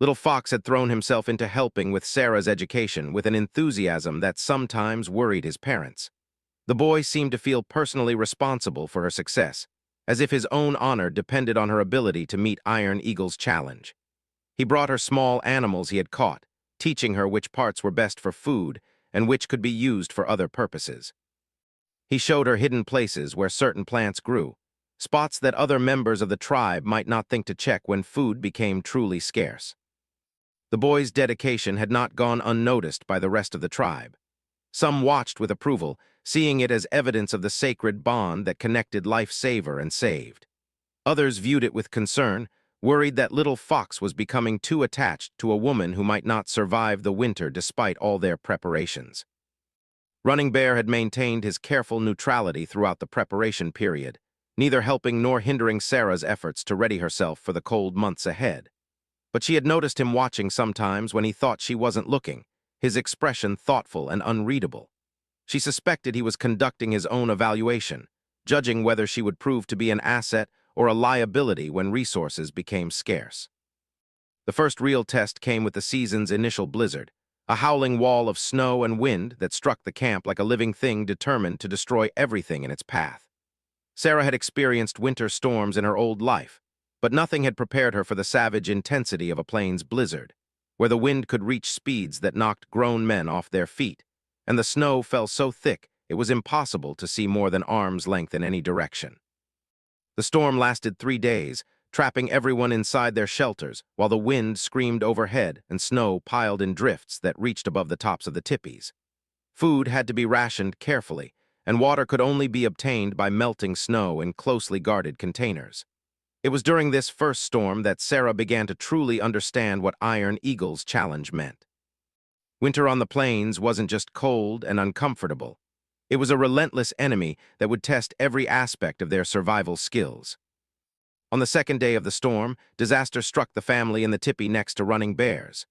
Little Fox had thrown himself into helping with Sarah's education with an enthusiasm that sometimes worried his parents. The boy seemed to feel personally responsible for her success, as if his own honor depended on her ability to meet Iron Eagle's challenge. He brought her small animals he had caught, teaching her which parts were best for food and which could be used for other purposes. He showed her hidden places where certain plants grew, spots that other members of the tribe might not think to check when food became truly scarce. The boy's dedication had not gone unnoticed by the rest of the tribe. Some watched with approval, seeing it as evidence of the sacred bond that connected lifesaver and saved. Others viewed it with concern, worried that little Fox was becoming too attached to a woman who might not survive the winter despite all their preparations. Running Bear had maintained his careful neutrality throughout the preparation period, neither helping nor hindering Sarah's efforts to ready herself for the cold months ahead. But she had noticed him watching sometimes when he thought she wasn't looking, his expression thoughtful and unreadable. She suspected he was conducting his own evaluation, judging whether she would prove to be an asset or a liability when resources became scarce. The first real test came with the season's initial blizzard, a howling wall of snow and wind that struck the camp like a living thing determined to destroy everything in its path. Sarah had experienced winter storms in her old life, but nothing had prepared her for the savage intensity of a plains blizzard, where the wind could reach speeds that knocked grown men off their feet, and the snow fell so thick it was impossible to see more than arm's length in any direction. The storm lasted 3 days, trapping everyone inside their shelters while the wind screamed overhead and snow piled in drifts that reached above the tops of the tipis. Food had to be rationed carefully, and water could only be obtained by melting snow in closely guarded containers. It was during this first storm that Sarah began to truly understand what Iron Eagle's challenge meant. Winter on the plains wasn't just cold and uncomfortable. It was a relentless enemy that would test every aspect of their survival skills. On the second day of the storm, disaster struck the family in the tipi next to Running Bear's.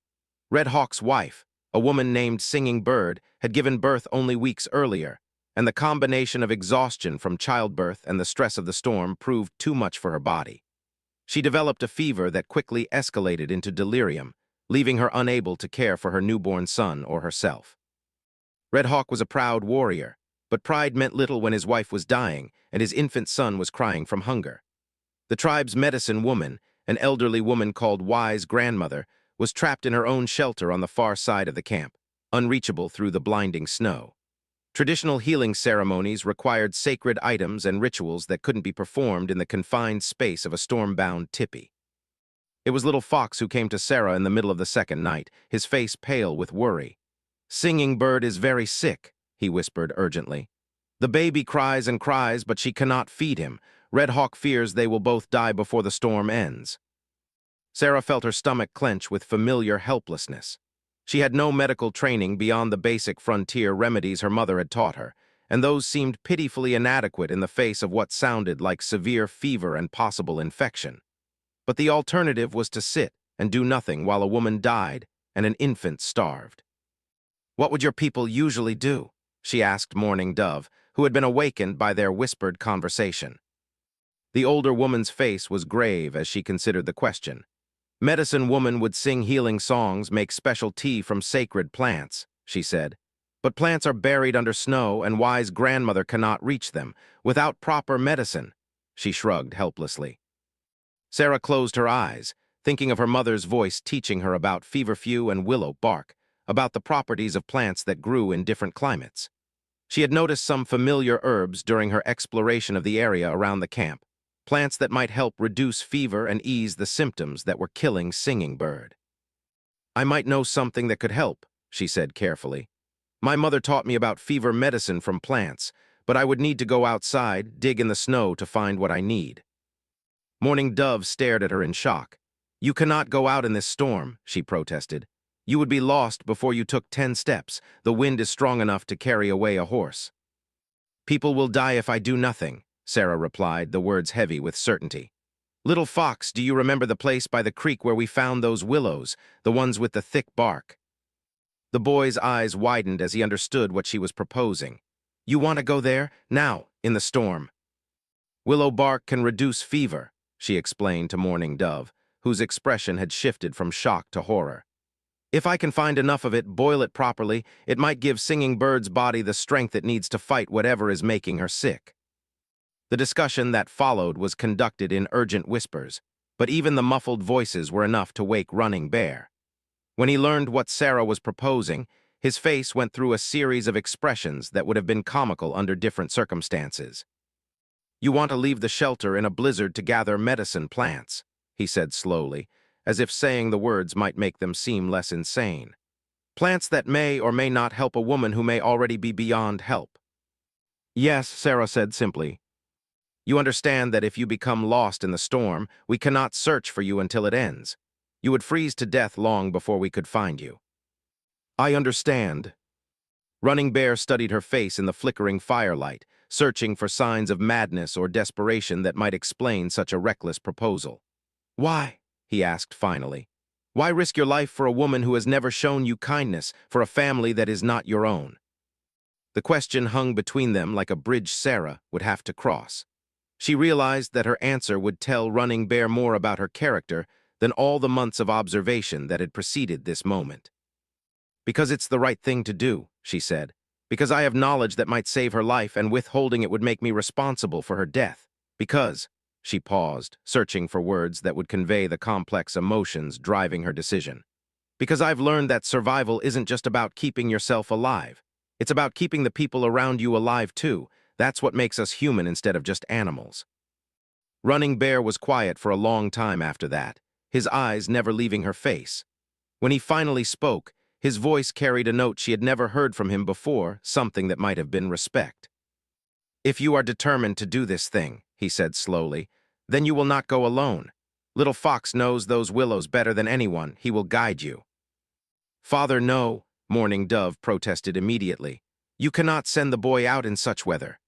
Red Hawk's wife, a woman named Singing Bird, had given birth only weeks earlier, and the combination of exhaustion from childbirth and the stress of the storm proved too much for her body. She developed a fever that quickly escalated into delirium, leaving her unable to care for her newborn son or herself. Red Hawk was a proud warrior, but pride meant little when his wife was dying and his infant son was crying from hunger. The tribe's medicine woman, an elderly woman called Wise Grandmother, was trapped in her own shelter on the far side of the camp, unreachable through the blinding snow. Traditional healing ceremonies required sacred items and rituals that couldn't be performed in the confined space of a storm-bound tipi. It was little Fox who came to Sarah in the middle of the second night, his face pale with worry. "Singing Bird is very sick," he whispered urgently. "The baby cries and cries, but she cannot feed him. Red Hawk fears they will both die before the storm ends." Sarah felt her stomach clench with familiar helplessness. She had no medical training beyond the basic frontier remedies her mother had taught her, and those seemed pitifully inadequate in the face of what sounded like severe fever and possible infection. But the alternative was to sit and do nothing while a woman died and an infant starved. "What would your people usually do?" she asked Mourning Dove, who had been awakened by their whispered conversation. The older woman's face was grave as she considered the question. "Medicine woman would sing healing songs, make special tea from sacred plants," she said. "But plants are buried under snow and Wise Grandmother cannot reach them. Without proper medicine," she shrugged helplessly. Sarah closed her eyes, thinking of her mother's voice teaching her about feverfew and willow bark, about the properties of plants that grew in different climates. She had noticed some familiar herbs during her exploration of the area around the camp, plants that might help reduce fever and ease the symptoms that were killing Singing Bird. "I might know something that could help," she said carefully. "My mother taught me about fever medicine from plants, but I would need to go outside, dig in the snow to find what I need." Mourning Dove stared at her in shock. "You cannot go out in this storm," she protested. "You would be lost before you took 10 steps. The wind is strong enough to carry away a horse." "People will die if I do nothing," Sarah replied, the words heavy with certainty. "Little Fox, do you remember the place by the creek where we found those willows, the ones with the thick bark?" The boy's eyes widened as he understood what she was proposing. "You want to go there? Now, in the storm." "Willow bark can reduce fever," she explained to Mourning Dove, whose expression had shifted from shock to horror. "If I can find enough of it, boil it properly, it might give Singing Bird's body the strength it needs to fight whatever is making her sick." The discussion that followed was conducted in urgent whispers, but even the muffled voices were enough to wake Running Bear. When he learned what Sarah was proposing, his face went through a series of expressions that would have been comical under different circumstances. "You want to leave the shelter in a blizzard to gather medicine plants," he said slowly, as if saying the words might make them seem less insane. "Plants that may or may not help a woman who may already be beyond help." "Yes," Sarah said simply. "You understand that if you become lost in the storm, we cannot search for you until it ends. You would freeze to death long before we could find you." "I understand." Running Bear studied her face in the flickering firelight, searching for signs of madness or desperation that might explain such a reckless proposal. "Why?" he asked finally. "Why risk your life for a woman who has never shown you kindness, for a family that is not your own?" The question hung between them like a bridge Sarah would have to cross. She realized that her answer would tell Running Bear more about her character than all the months of observation that had preceded this moment. "Because it's the right thing to do," she said. "Because I have knowledge that might save her life, and withholding it would make me responsible for her death. Because—" she paused, searching for words that would convey the complex emotions driving her decision. "Because I've learned that survival isn't just about keeping yourself alive. It's about keeping the people around you alive too. That's what makes us human instead of just animals." Running Bear was quiet for a long time after that, his eyes never leaving her face. When he finally spoke, his voice carried a note she had never heard from him before, something that might have been respect. "If you are determined to do this thing," he said slowly, "then you will not go alone. Little Fox knows those willows better than anyone. He will guide you." "Father, no," Mourning Dove protested immediately. "You cannot send the boy out in such weather."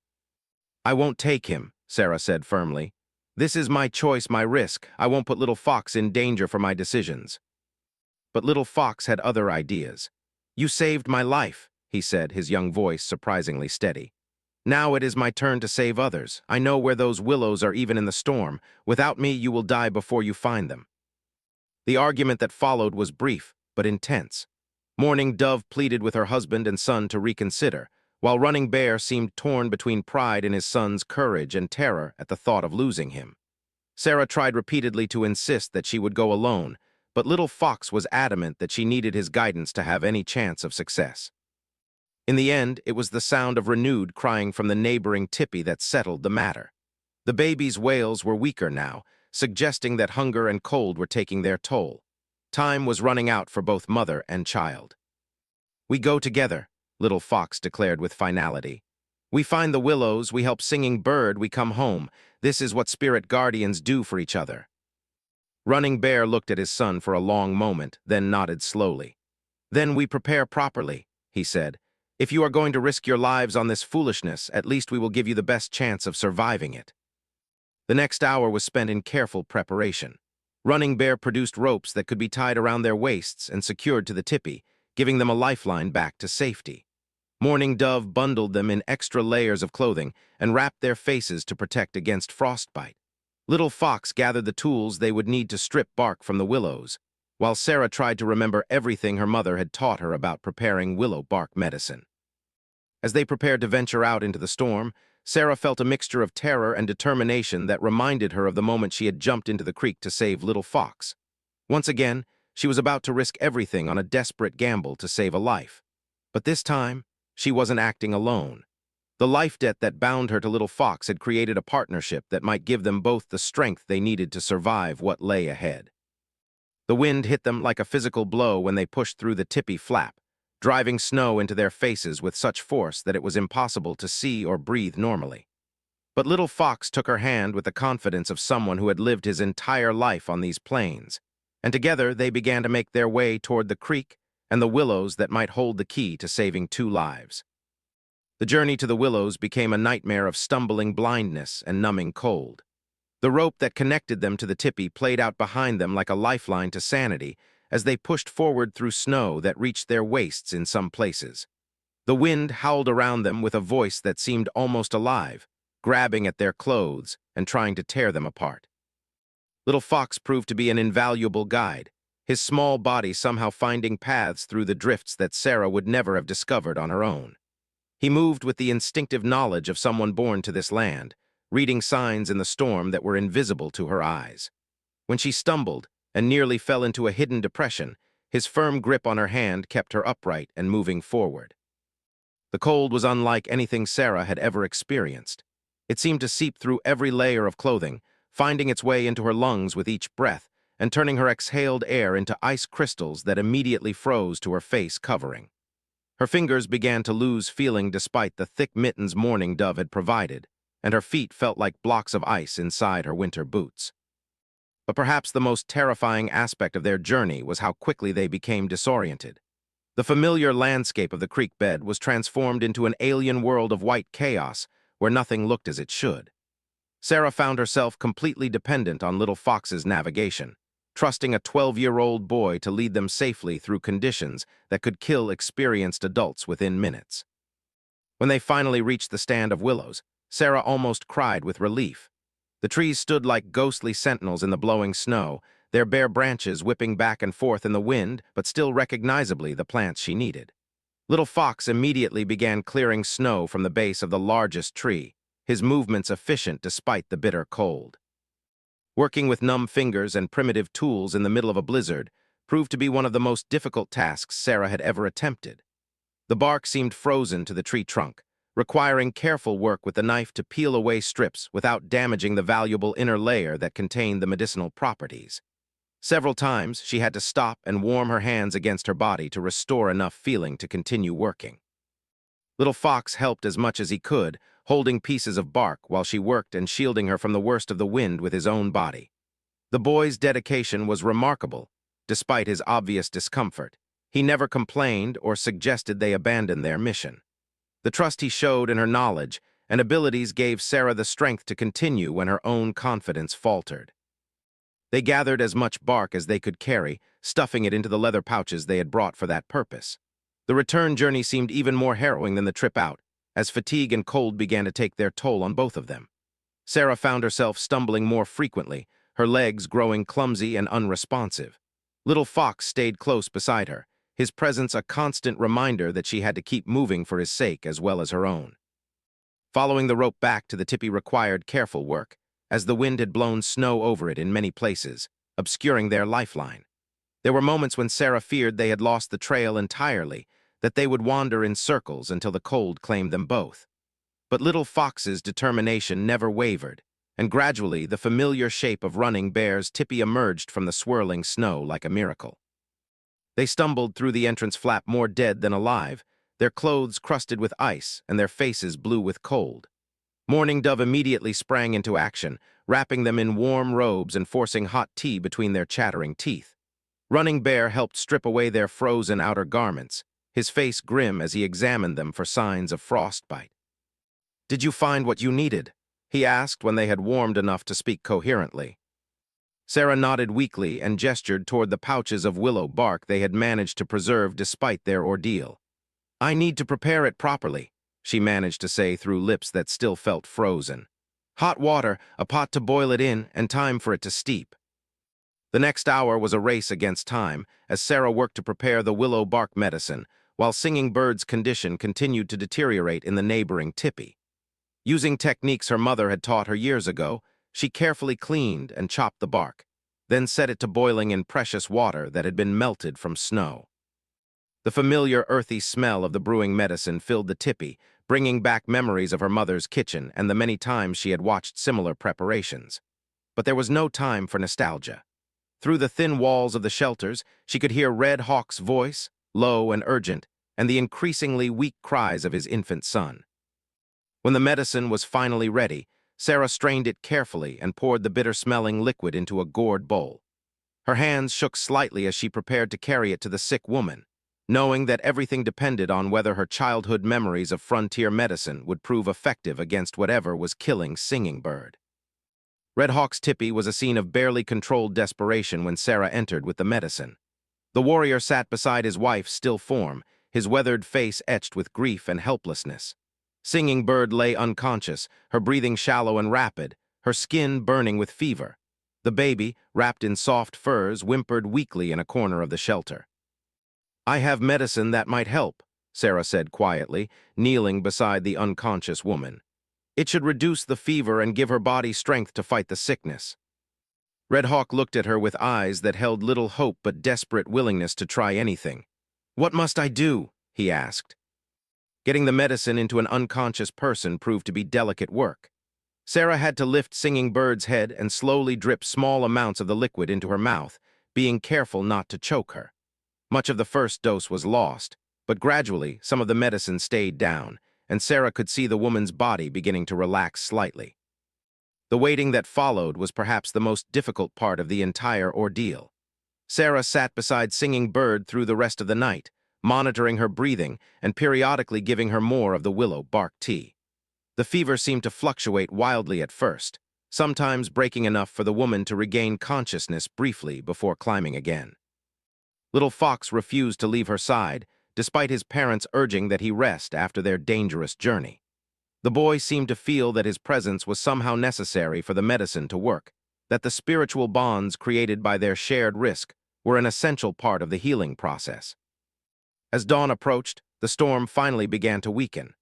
"I won't take him," Sarah said firmly. "This is my choice, my risk. I won't put Little Fox in danger for my decisions." But Little Fox had other ideas. "You saved my life," he said, his young voice surprisingly steady. "Now it is my turn to save others. I know where those willows are even in the storm. Without me, you will die before you find them." The argument that followed was brief, but intense. Mourning Dove pleaded with her husband and son to reconsider, while Running Bear seemed torn between pride in his son's courage and terror at the thought of losing him. Sarah tried repeatedly to insist that she would go alone, but Little Fox was adamant that she needed his guidance to have any chance of success. In the end, it was the sound of renewed crying from the neighboring tipi that settled the matter. The baby's wails were weaker now, suggesting that hunger and cold were taking their toll. Time was running out for both mother and child. "We go together," Little Fox declared with finality. "We find the willows, we help Singing Bird, we come home. This is what spirit guardians do for each other." Running Bear looked at his son for a long moment, then nodded slowly. "Then we prepare properly," he said. "If you are going to risk your lives on this foolishness, at least we will give you the best chance of surviving it." The next hour was spent in careful preparation. Running Bear produced ropes that could be tied around their waists and secured to the tipi, giving them a lifeline back to safety. Mourning Dove bundled them in extra layers of clothing and wrapped their faces to protect against frostbite. Little Fox gathered the tools they would need to strip bark from the willows, while Sarah tried to remember everything her mother had taught her about preparing willow bark medicine. As they prepared to venture out into the storm, Sarah felt a mixture of terror and determination that reminded her of the moment she had jumped into the creek to save Little Fox. Once again, she was about to risk everything on a desperate gamble to save a life. But this time, she wasn't acting alone. The life debt that bound her to Little Fox had created a partnership that might give them both the strength they needed to survive what lay ahead. The wind hit them like a physical blow when they pushed through the tipi flap, driving snow into their faces with such force that it was impossible to see or breathe normally. But Little Fox took her hand with the confidence of someone who had lived his entire life on these plains, and together they began to make their way toward the creek and the willows that might hold the key to saving 2 lives. The journey to the willows became a nightmare of stumbling blindness and numbing cold. The rope that connected them to the tipi played out behind them like a lifeline to sanity as they pushed forward through snow that reached their waists in some places. The wind howled around them with a voice that seemed almost alive, grabbing at their clothes and trying to tear them apart. Little Fox proved to be an invaluable guide, his small body somehow finding paths through the drifts that Sarah would never have discovered on her own. He moved with the instinctive knowledge of someone born to this land, reading signs in the storm that were invisible to her eyes. When she stumbled and nearly fell into a hidden depression, His firm grip on her hand kept her upright and moving forward. The cold was unlike anything Sarah had ever experienced. It seemed to seep through every layer of clothing, finding its way into her lungs with each breath, and turning her exhaled air into ice crystals that immediately froze to her face covering. Her fingers began to lose feeling despite the thick mittens Mourning Dove had provided, and her feet felt like blocks of ice inside her winter boots. But perhaps the most terrifying aspect of their journey was how quickly they became disoriented. The familiar landscape of the creek bed was transformed into an alien world of white chaos where nothing looked as it should. Sarah found herself completely dependent on Little Fox's navigation, trusting a 12-year-old boy to lead them safely through conditions that could kill experienced adults within minutes. When they finally reached the stand of willows, Sarah almost cried with relief. The trees stood like ghostly sentinels in the blowing snow, their bare branches whipping back and forth in the wind, but still recognizably the plants she needed. Little Fox immediately began clearing snow from the base of the largest tree, his movements efficient despite the bitter cold. Working with numb fingers and primitive tools in the middle of a blizzard proved to be one of the most difficult tasks Sarah had ever attempted. The bark seemed frozen to the tree trunk, requiring careful work with the knife to peel away strips without damaging the valuable inner layer that contained the medicinal properties. Several times, she had to stop and warm her hands against her body to restore enough feeling to continue working. Little Fox helped as much as he could, holding pieces of bark while she worked and shielding her from the worst of the wind with his own body. The boy's dedication was remarkable, despite his obvious discomfort. He never complained or suggested they abandon their mission. The trust he showed in her knowledge and abilities gave Sarah the strength to continue when her own confidence faltered. They gathered as much bark as they could carry, stuffing it into the leather pouches they had brought for that purpose. The return journey seemed even more harrowing than the trip out, as fatigue and cold began to take their toll on both of them. Sarah found herself stumbling more frequently, her legs growing clumsy and unresponsive. Little Fox stayed close beside her, his presence a constant reminder that she had to keep moving for his sake as well as her own. Following the rope back to the tipi required careful work, as the wind had blown snow over it in many places, obscuring their lifeline. There were moments when Sarah feared they had lost the trail entirely, that they would wander in circles until the cold claimed them both. But Little Fox's determination never wavered, and gradually the familiar shape of Running Bear's tipi emerged from the swirling snow like a miracle. They stumbled through the entrance flap more dead than alive, their clothes crusted with ice and their faces blue with cold. Mourning Dove immediately sprang into action, wrapping them in warm robes and forcing hot tea between their chattering teeth. Running Bear helped strip away their frozen outer garments, his face grim as he examined them for signs of frostbite. "Did you find what you needed?" he asked when they had warmed enough to speak coherently. Sarah nodded weakly and gestured toward the pouches of willow bark they had managed to preserve despite their ordeal. "I need to prepare it properly," she managed to say through lips that still felt frozen. "Hot water, a pot to boil it in, and time for it to steep." The next hour was a race against time, as Sarah worked to prepare the willow bark medicine, while Singing Bird's condition continued to deteriorate in the neighboring tipi. Using techniques her mother had taught her years ago, she carefully cleaned and chopped the bark, then set it to boiling in precious water that had been melted from snow. The familiar earthy smell of the brewing medicine filled the tipi, bringing back memories of her mother's kitchen and the many times she had watched similar preparations. But there was no time for nostalgia. Through the thin walls of the shelters, she could hear Red Hawk's voice, low and urgent, and the increasingly weak cries of his infant son. When the medicine was finally ready, Sarah strained it carefully and poured the bitter-smelling liquid into a gourd bowl. Her hands shook slightly as she prepared to carry it to the sick woman, knowing that everything depended on whether her childhood memories of frontier medicine would prove effective against whatever was killing Singing Bird. Red Hawk's tipi was a scene of barely controlled desperation when Sarah entered with the medicine. The warrior sat beside his wife's still form, his weathered face etched with grief and helplessness. Singing Bird lay unconscious, her breathing shallow and rapid, her skin burning with fever. The baby, wrapped in soft furs, whimpered weakly in a corner of the shelter. "I have medicine that might help," Sarah said quietly, kneeling beside the unconscious woman. "It should reduce the fever and give her body strength to fight the sickness." Red Hawk looked at her with eyes that held little hope but desperate willingness to try anything. "What must I do?" he asked. Getting the medicine into an unconscious person proved to be delicate work. Sarah had to lift Singing Bird's head and slowly drip small amounts of the liquid into her mouth, being careful not to choke her. Much of the first dose was lost, but gradually some of the medicine stayed down, and Sarah could see the woman's body beginning to relax slightly. The waiting that followed was perhaps the most difficult part of the entire ordeal. Sarah sat beside Singing Bird through the rest of the night, monitoring her breathing and periodically giving her more of the willow bark tea. The fever seemed to fluctuate wildly at first, sometimes breaking enough for the woman to regain consciousness briefly before climbing again. Little Fox refused to leave her side, despite his parents urging that he rest after their dangerous journey. The boy seemed to feel that his presence was somehow necessary for the medicine to work, that the spiritual bonds created by their shared risk were an essential part of the healing process. As dawn approached, the storm finally began to weaken.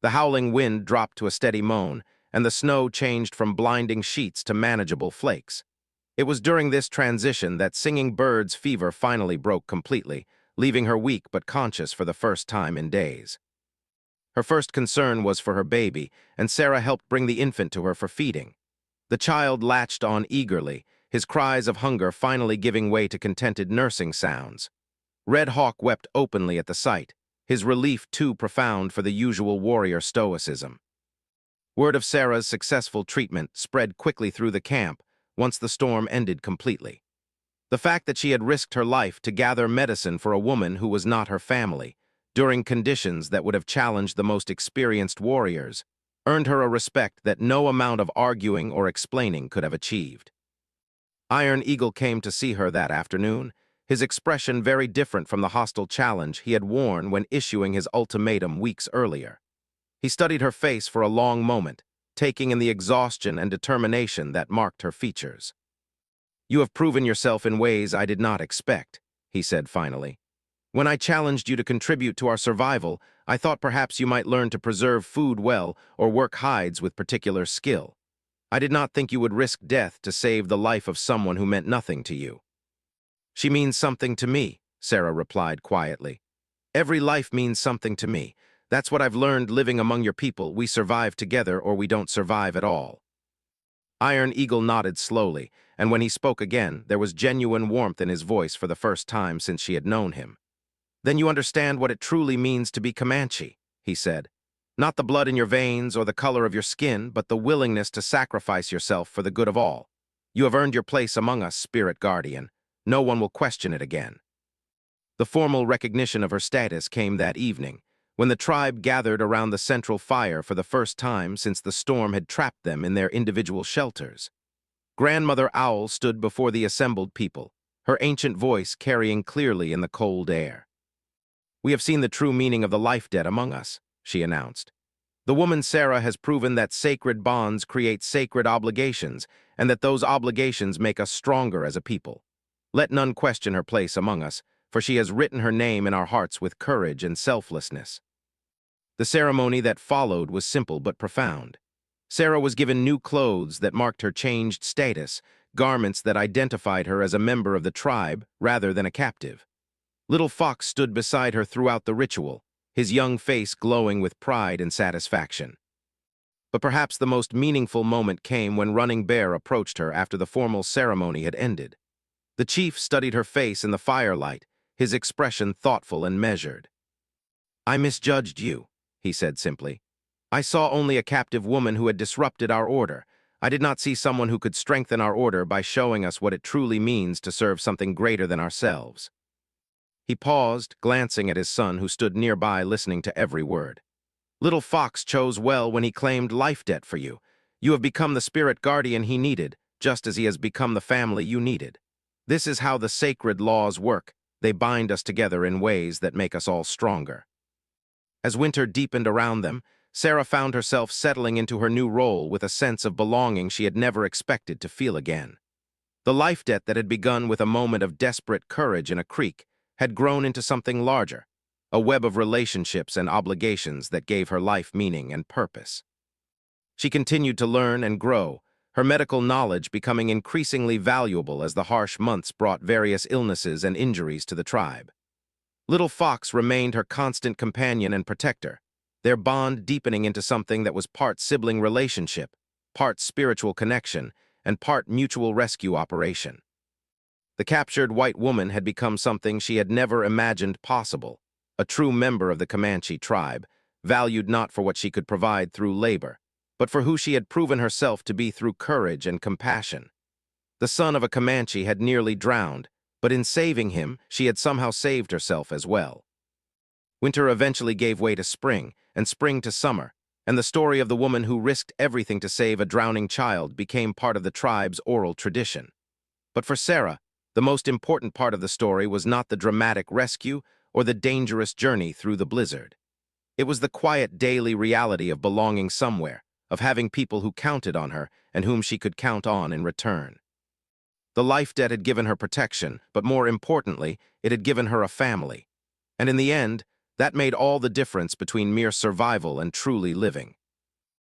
The howling wind dropped to a steady moan, and the snow changed from blinding sheets to manageable flakes. It was during this transition that Singing Bird's fever finally broke completely, leaving her weak but conscious for the first time in days. Her first concern was for her baby, and Sarah helped bring the infant to her for feeding. The child latched on eagerly, his cries of hunger finally giving way to contented nursing sounds. Red Hawk wept openly at the sight, his relief too profound for the usual warrior stoicism. Word of Sarah's successful treatment spread quickly through the camp once the storm ended completely. The fact that she had risked her life to gather medicine for a woman who was not her family, during conditions that would have challenged the most experienced warriors, earned her a respect that no amount of arguing or explaining could have achieved. Iron Eagle came to see her that afternoon, his expression very different from the hostile challenge he had worn when issuing his ultimatum weeks earlier. He studied her face for a long moment, taking in the exhaustion and determination that marked her features. "You have proven yourself in ways I did not expect," he said finally. "When I challenged you to contribute to our survival, I thought perhaps you might learn to preserve food well or work hides with particular skill. I did not think you would risk death to save the life of someone who meant nothing to you." "She means something to me," Sarah replied quietly. "Every life means something to me. That's what I've learned living among your people. We survive together or we don't survive at all." Iron Eagle nodded slowly, and when he spoke again, there was genuine warmth in his voice for the first time since she had known him. "Then you understand what it truly means to be Comanche," he said. "Not the blood in your veins or the color of your skin, but the willingness to sacrifice yourself for the good of all. You have earned your place among us, Spirit Guardian. No one will question it again." The formal recognition of her status came that evening, when the tribe gathered around the central fire for the first time since the storm had trapped them in their individual shelters. Grandmother Owl stood before the assembled people, her ancient voice carrying clearly in the cold air. "We have seen the true meaning of the life debt among us," she announced. "The woman Sarah has proven that sacred bonds create sacred obligations, and that those obligations make us stronger as a people. Let none question her place among us, for she has written her name in our hearts with courage and selflessness." The ceremony that followed was simple but profound. Sarah was given new clothes that marked her changed status, garments that identified her as a member of the tribe rather than a captive. Little Fox stood beside her throughout the ritual, his young face glowing with pride and satisfaction. But perhaps the most meaningful moment came when Running Bear approached her after the formal ceremony had ended. The chief studied her face in the firelight, his expression thoughtful and measured. "I misjudged you," he said simply. "I saw only a captive woman who had disrupted our order. I did not see someone who could strengthen our order by showing us what it truly means to serve something greater than ourselves." He paused, glancing at his son who stood nearby listening to every word. "Little Fox chose well when he claimed life debt for you. You have become the spirit guardian he needed, just as he has become the family you needed. This is how the sacred laws work. They bind us together in ways that make us all stronger." As winter deepened around them, Sarah found herself settling into her new role with a sense of belonging she had never expected to feel again. The life debt that had begun with a moment of desperate courage in a creek had grown into something larger, a web of relationships and obligations that gave her life meaning and purpose. She continued to learn and grow, her medical knowledge becoming increasingly valuable as the harsh months brought various illnesses and injuries to the tribe. Little Fox remained her constant companion and protector, their bond deepening into something that was part sibling relationship, part spiritual connection, and part mutual rescue operation. The captured white woman had become something she had never imagined possible, a true member of the Comanche tribe, valued not for what she could provide through labor, but for who she had proven herself to be through courage and compassion. The son of a Comanche had nearly drowned, but in saving him, she had somehow saved herself as well. Winter eventually gave way to spring, and spring to summer, and the story of the woman who risked everything to save a drowning child became part of the tribe's oral tradition. But for Sarah, the most important part of the story was not the dramatic rescue or the dangerous journey through the blizzard. It was the quiet daily reality of belonging somewhere, of having people who counted on her and whom she could count on in return. The life debt had given her protection, but more importantly, it had given her a family. And in the end, that made all the difference between mere survival and truly living.